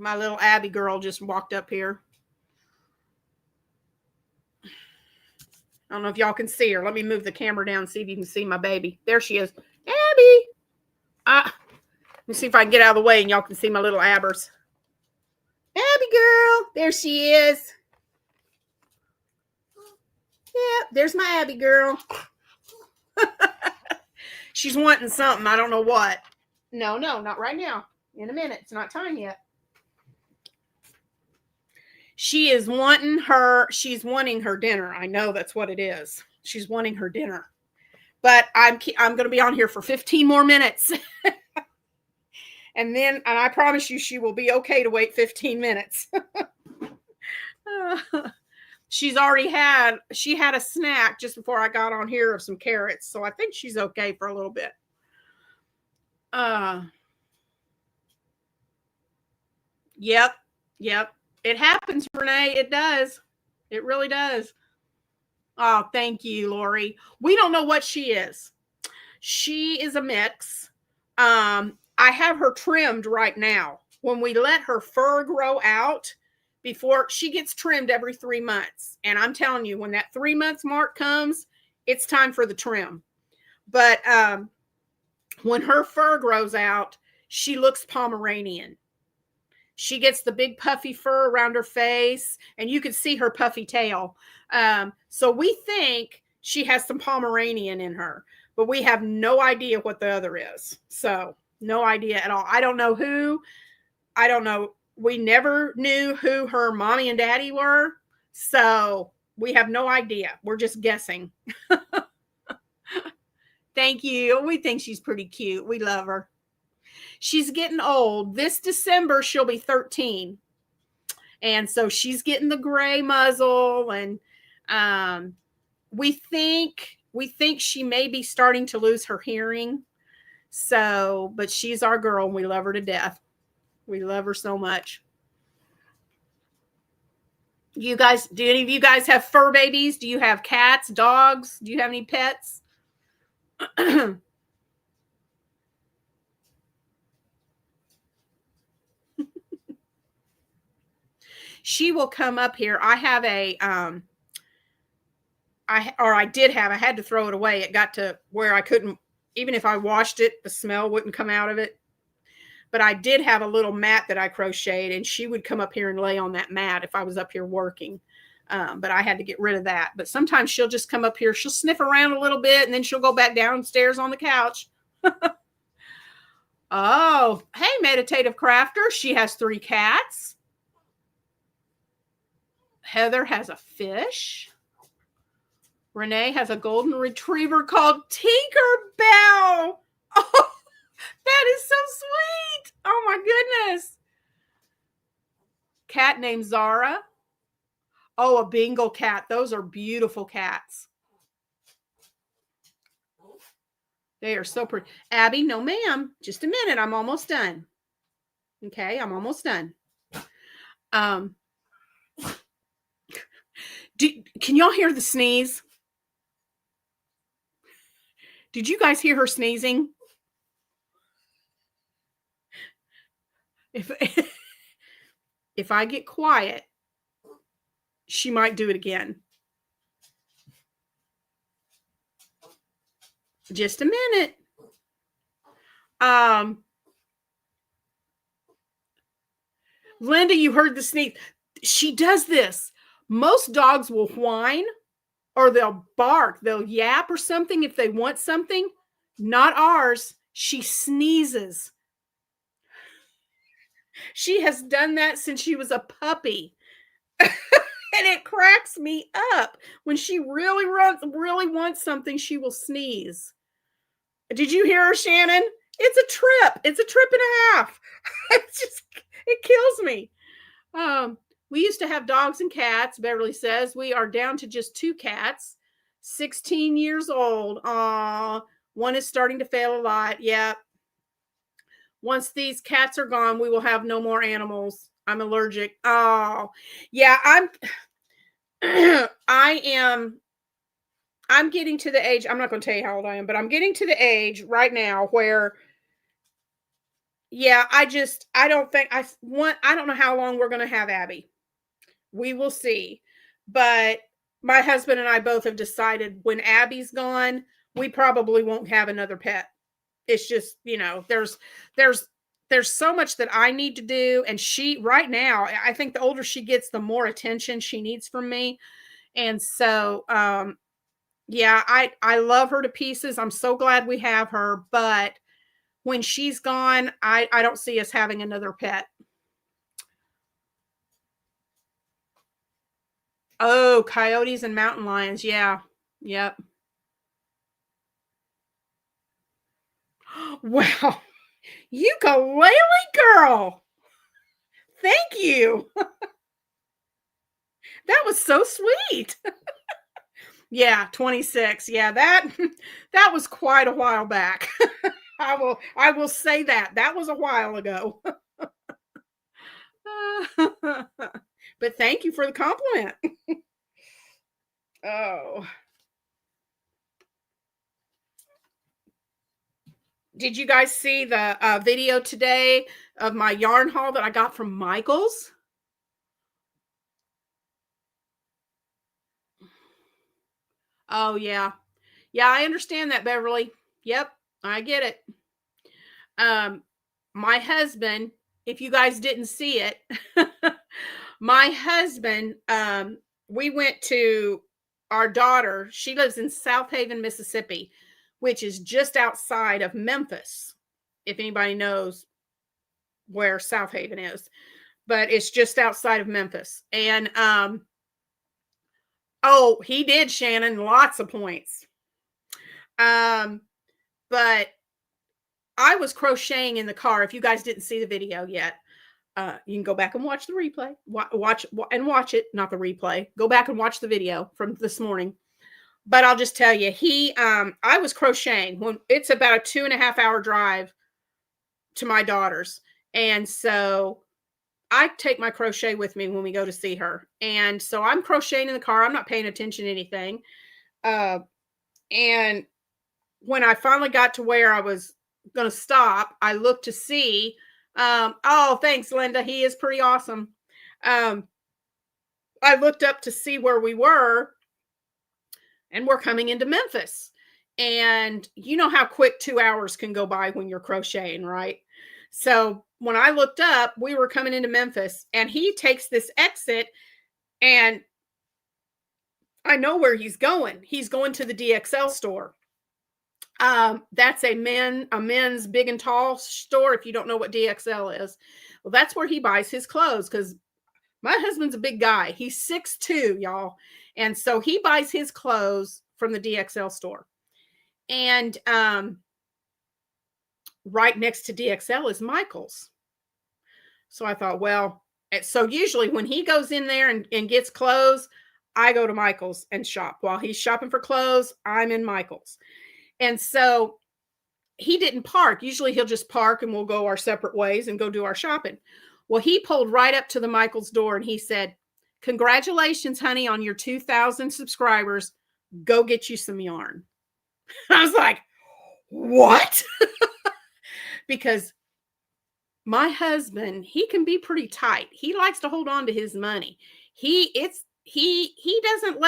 My little Abby girl just walked up here. I don't know if y'all can see her. Let me move the camera down and see if you can see my baby. There she is. Abby! Let me see if I can get out of the way and y'all can see my little Abbers. Abby girl! There she is. Yep, there's my Abby girl. She's wanting something. I don't know what. No, not right now. In a minute. It's not time yet. She's wanting her dinner. I know that's what it is. She's wanting her dinner. But I'm going to be on here for 15 more minutes. And I promise you she will be okay to wait 15 minutes. She had a snack just before I got on here of some carrots. So I think she's okay for a little bit. Yep. It happens, Renee. It does. It really does. Oh, thank you, Lori. We don't know what she is. She is a mix. I have her trimmed right now. When we let her fur grow out, before she gets trimmed every 3 months. And I'm telling you, when that 3 months mark comes, it's time for the trim. But when her fur grows out, she looks Pomeranian. She gets the big puffy fur around her face, and you can see her puffy tail. So we think she has some Pomeranian in her, but we have no idea what the other is. So no idea at all. I don't know who. I don't know. We never knew who her mommy and daddy were. So we have no idea. We're just guessing. Thank you. We think she's pretty cute. We love her. She's getting old. This December, she'll be 13. And so she's getting the gray muzzle. And we think she may be starting to lose her hearing. So, but she's our girl and we love her to death. We love her so much. You guys, do any of you guys have fur babies? Do you have cats, dogs? Do you have any pets? She will come up here. I have I had to throw it away. It got to where I couldn't, even if I washed it, the smell wouldn't come out of it. But I did have a little mat that I crocheted, and she would come up here and lay on that mat if I was up here working. But I had to get rid of that. But sometimes she'll just come up here. She'll sniff around a little bit, and then she'll go back downstairs on the couch. Oh, hey, Meditative Crafter. She has 3 cats. Heather has a fish. Renee has a golden retriever called Tinkerbell. Oh, that is so sweet. Oh, my goodness. Cat named Zara. Oh, a Bengal cat. Those are beautiful cats. They are so pretty. Abby, no, ma'am. Just a minute. I'm almost done. Okay, I'm almost done. Can y'all hear the sneeze? Did you guys hear her sneezing? If I get quiet, she might do it again. Just a minute. Linda, you heard the sneeze. She does this. Most dogs will whine or they'll bark. They'll yap or something if they want something. Not ours. She sneezes. She has done that since she was a puppy. And it cracks me up. When she really wants something, she will sneeze. Did you hear her, Shannon? It's a trip. It's a trip and a half. It kills me. We used to have dogs and cats. Beverly says we are down to just 2 cats, 16 years old. Aw, one is starting to fail a lot. Yep. Once these cats are gone, we will have no more animals. I'm allergic. Oh, yeah. I'm getting to the age. I'm not going to tell you how old I am, but I'm getting to the age right now where Yeah, I don't think I don't know how long we're gonna have Abby. We will see. But my husband and I both have decided when Abby's gone, we probably won't have another pet. It's just, there's there's so much that I need to do, and she right now, I think the older she gets, the more attention she needs from me. And so yeah, I love her to pieces. I'm so glad we have her, but when she's gone, I don't see us having another pet. Oh, coyotes and mountain lions. Yeah. Yep. Wow. Ukulele girl. Thank you. That was so sweet. Yeah, 26. Yeah, that that was quite a while back. I will say that. That was a while ago. But thank you for the compliment. Oh. Did you guys see the video today of my yarn haul that I got from Michael's? Oh yeah. Yeah, I understand that, Beverly. Yep, I get it. Um, my husband, if you guys didn't see it, my husband, we went to our daughter. She lives in South Haven, Mississippi, which is just outside of Memphis. If anybody knows where South Haven is, but it's just outside of Memphis. And oh, he did, Shannon, lots of points. Um, but I was crocheting in the car. If you guys didn't see the video yet, you can go back and watch the replay. Watch it, not the replay. Go back and watch the video from this morning. But I'll just tell you, I was crocheting when it's about a 2.5 hour drive to my daughter's, and so I take my crochet with me when we go to see her. And so I'm crocheting in the car. I'm not paying attention to anything. And when I finally got to where I was going to stop, I looked to see. Oh, thanks, Linda. He is pretty awesome. I looked up to see where we were, and we're coming into Memphis. And you know how quick 2 hours can go by when you're crocheting, right? So when I looked up, we were coming into Memphis, and he takes this exit, and I know where he's going. He's going to the DXL store. That's a men's big and tall store. If you don't know what DXL is, well, that's where he buys his clothes, because my husband's a big guy. He's 6'2", y'all. And so he buys his clothes from the DXL store. And right next to DXL is Michael's. So I thought, well, so usually when he goes in there and gets clothes, I go to Michael's and shop. While he's shopping for clothes, I'm in Michael's. And so he didn't park. Usually he'll just park and we'll go our separate ways and go do our shopping. Well, he pulled right up to the Michael's door and he said, "Congratulations, honey, on your 2,000 subscribers. Go get you some yarn." I was like, what? Because my husband, he can be pretty tight. He likes to hold on to his money. He doesn't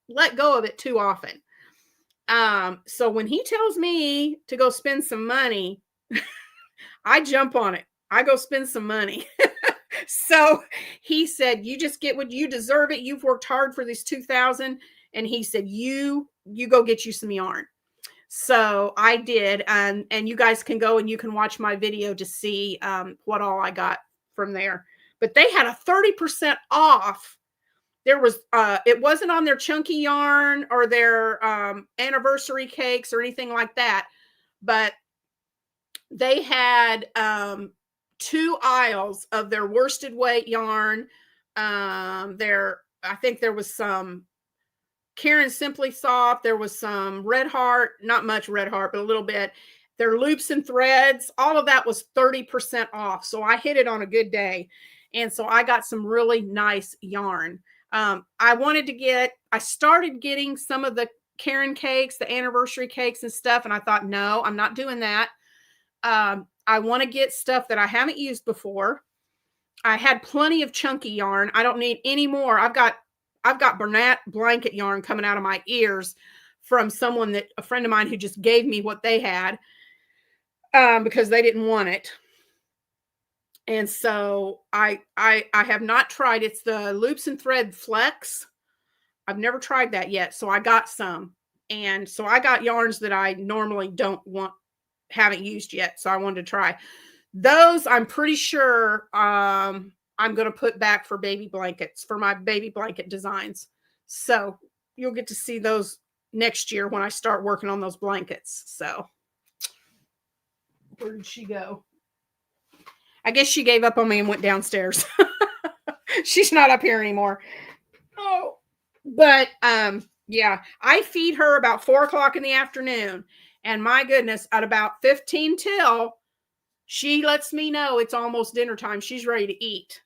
let go of it too often. So when he tells me to go spend some money, I jump on it. I go spend some money. So he said, "You just get what you deserve it. You've worked hard for this 2,000." And he said, you go get you some yarn. So I did. And you guys can go and you can watch my video to see what all I got from there. But they had a 30% off. There was, it wasn't on their chunky yarn or their anniversary cakes or anything like that. But they had 2 aisles of their worsted weight yarn. I think there was some Karen Simply Soft. There was some Red Heart, not much Red Heart, but a little bit. Their loops and threads, all of that was 30% off. So I hit it on a good day. And so I got some really nice yarn. I started getting some of the Karen cakes, the anniversary cakes and stuff. And I thought, no, I'm not doing that. I want to get stuff that I haven't used before. I had plenty of chunky yarn. I don't need any more. I've got Bernat blanket yarn coming out of my ears from a friend of mine who just gave me what they had because they didn't want it. And so I have not tried. It's the Loops and Thread Flex. I've never tried that yet. So I got some. And so I got yarns that I normally haven't used yet. So I wanted to try. Those I'm pretty sure I'm going to put back for baby blankets, for my baby blanket designs. So you'll get to see those next year when I start working on those blankets. So where did she go? I guess she gave up on me and went downstairs. She's not up here anymore. Oh, but yeah, I feed her about 4 o'clock in the afternoon. And my goodness, at about 15 till, she lets me know it's almost dinner time. She's ready to eat.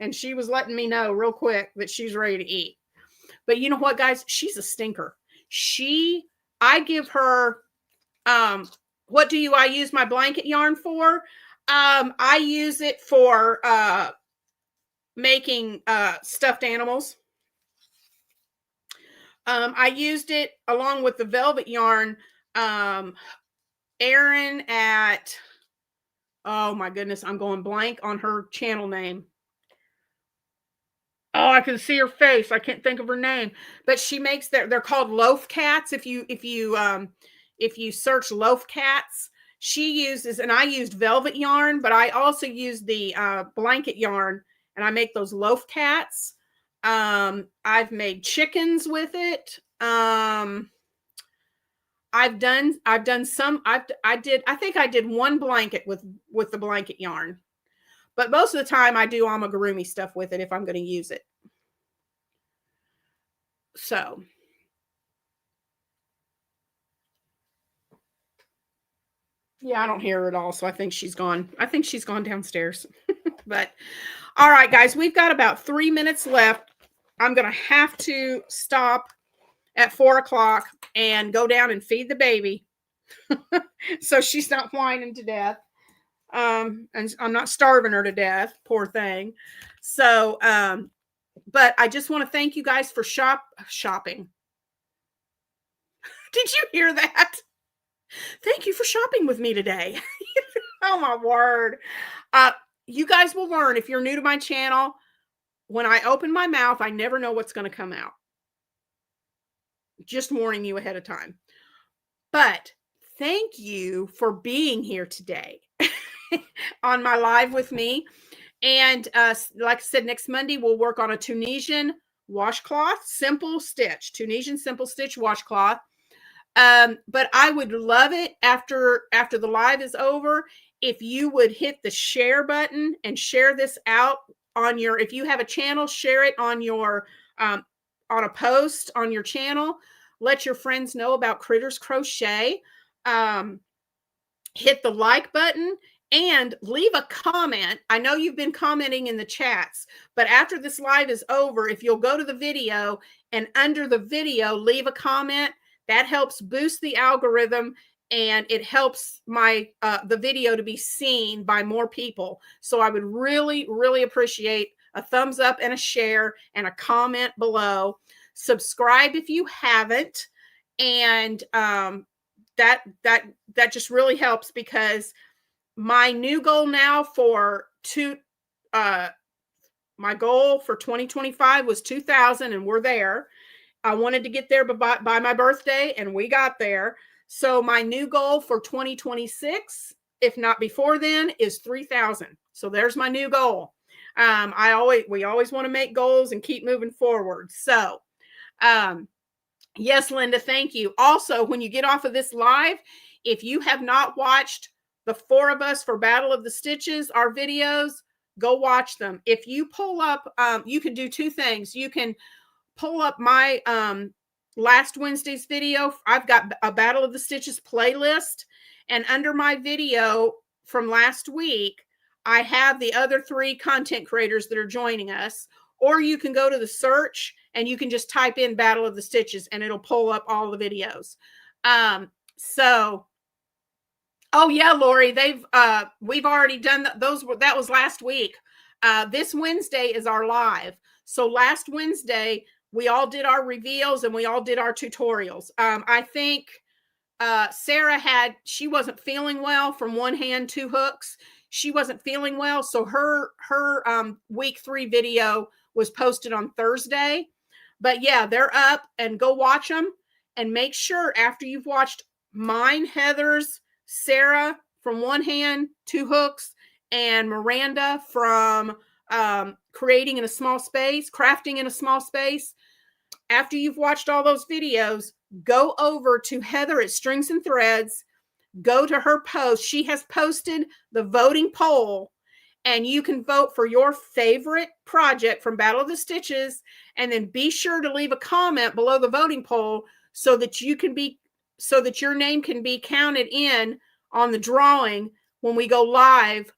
And she was letting me know real quick that she's ready to eat. But you know what, guys? She's a stinker. I give her, what do I use my blanket yarn for? I use it for making stuffed animals. I used it along with the velvet yarn. Erin at, oh my goodness, I'm going blank on her channel name. Oh, I can see her face. I can't think of her name, but she makes they're called loaf cats. If you search loaf cats, she uses, and I used velvet yarn, but I also use the blanket yarn, and I make those loaf cats. I've made chickens with it. I think I did one blanket with the blanket yarn, but most of the time I do amigurumi stuff with it if I'm going to use it. So yeah, I don't hear her at all. So I think she's gone. I think she's gone downstairs. But all right, guys, we've got about 3 minutes left. I'm going to have to stop at 4 o'clock and go down and feed the baby. So she's not whining to death. And I'm not starving her to death, poor thing. So, but I just want to thank you guys for shopping. Did you hear that? Thank you for shopping with me today. Oh my word. You guys will learn, if you're new to my channel, when I open my mouth, I never know what's going to come out. Just warning you ahead of time. But thank you for being here today on my live with me. And like I said, next Monday, we'll work on a Tunisian washcloth, Tunisian simple stitch washcloth. But I would love it after the live is over, if you would hit the share button and share this out on if you have a channel, share it on on a post on your channel. Let your friends know about Critters Crochet. Hit the like button and leave a comment. I know you've been commenting in the chats, but after this live is over, if you'll go to the video and under the video, leave a comment, that helps boost the algorithm and it helps the video to be seen by more people. So I would really, really appreciate a thumbs up and a share and a comment below. Subscribe if you haven't. And that just really helps, because my new goal now my goal for 2025 was 2,000, and we're there. I wanted to get there by my birthday, and we got there. So my new goal for 2026, if not before then, is 3,000. So there's my new goal. We always want to make goals and keep moving forward. So, yes, Linda, thank you. Also, when you get off of this live, if you have not watched the 4 of us for Battle of the Stitches, our videos, go watch them. If you pull up, you can do 2 things. You can pull up my last Wednesday's video. I've got a Battle of the Stitches playlist, and under my video from last week, I have the other 3 content creators that are joining us. Or you can go to the search and you can just type in Battle of the Stitches and it'll pull up all the videos. So Oh yeah, Lori, we've already done that was last week. This Wednesday is our live. So last Wednesday we all did our reveals and we all did our tutorials. I think Sarah she wasn't feeling well from one hand, two hooks. She wasn't feeling well, so her week 3 video was posted on Thursday. But yeah, they're up, and go watch them, and make sure after you've watched mine, Heather's, Sarah from one hand, two hooks, and Miranda from creating in a small space, crafting in a small space. After you've watched all those videos, go over to Heather at Strings and Threads, go to her post. She has posted the voting poll, and you can vote for your favorite project from Battle of the Stitches, and then be sure to leave a comment below the voting poll so that your name can be counted in on the drawing when we go live.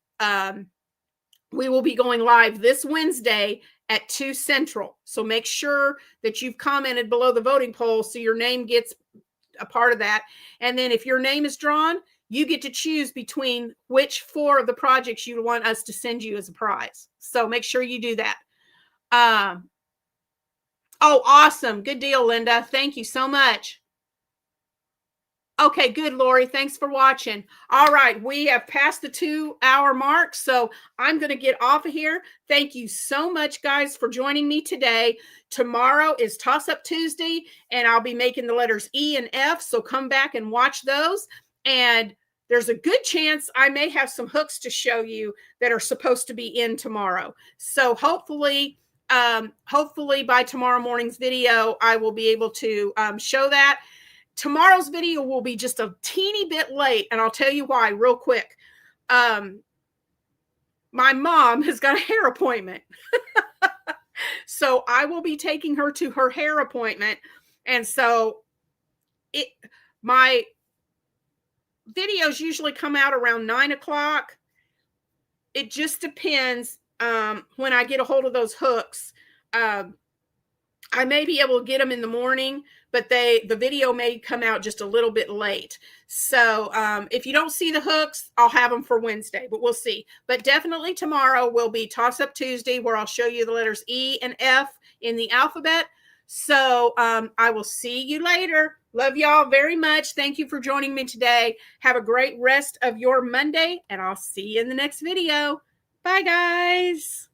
We will be going live this Wednesday at 2 Central. So make sure that you've commented below the voting poll so your name gets a part of that. And then if your name is drawn, you get to choose between which 4 of the projects you want us to send you as a prize. So make sure you do that. Oh, awesome. Good deal, Linda. Thank you so much. Okay, good, Lori. Thanks for watching. All right, we have passed the 2-hour mark, so I'm going to get off of here. Thank you so much, guys, for joining me today. Tomorrow is Toss-Up Tuesday, and I'll be making the letters E and F, so come back and watch those. And there's a good chance I may have some hooks to show you that are supposed to be in tomorrow. So hopefully by tomorrow morning's video, I will be able to show that. Tomorrow's video will be just a teeny bit late, and I'll tell you why real quick. My mom has got a hair appointment. So I will be taking her to her hair appointment. And so my videos usually come out around 9 o'clock. It just depends when I get a hold of those hooks. I may be able to get them in the morning, but the video may come out just a little bit late. So if you don't see the hooks, I'll have them for Wednesday, but we'll see. But definitely tomorrow will be Toss-Up Tuesday, where I'll show you the letters E and F in the alphabet. So I will see you later. Love y'all very much. Thank you for joining me today. Have a great rest of your Monday, and I'll see you in the next video. Bye, guys.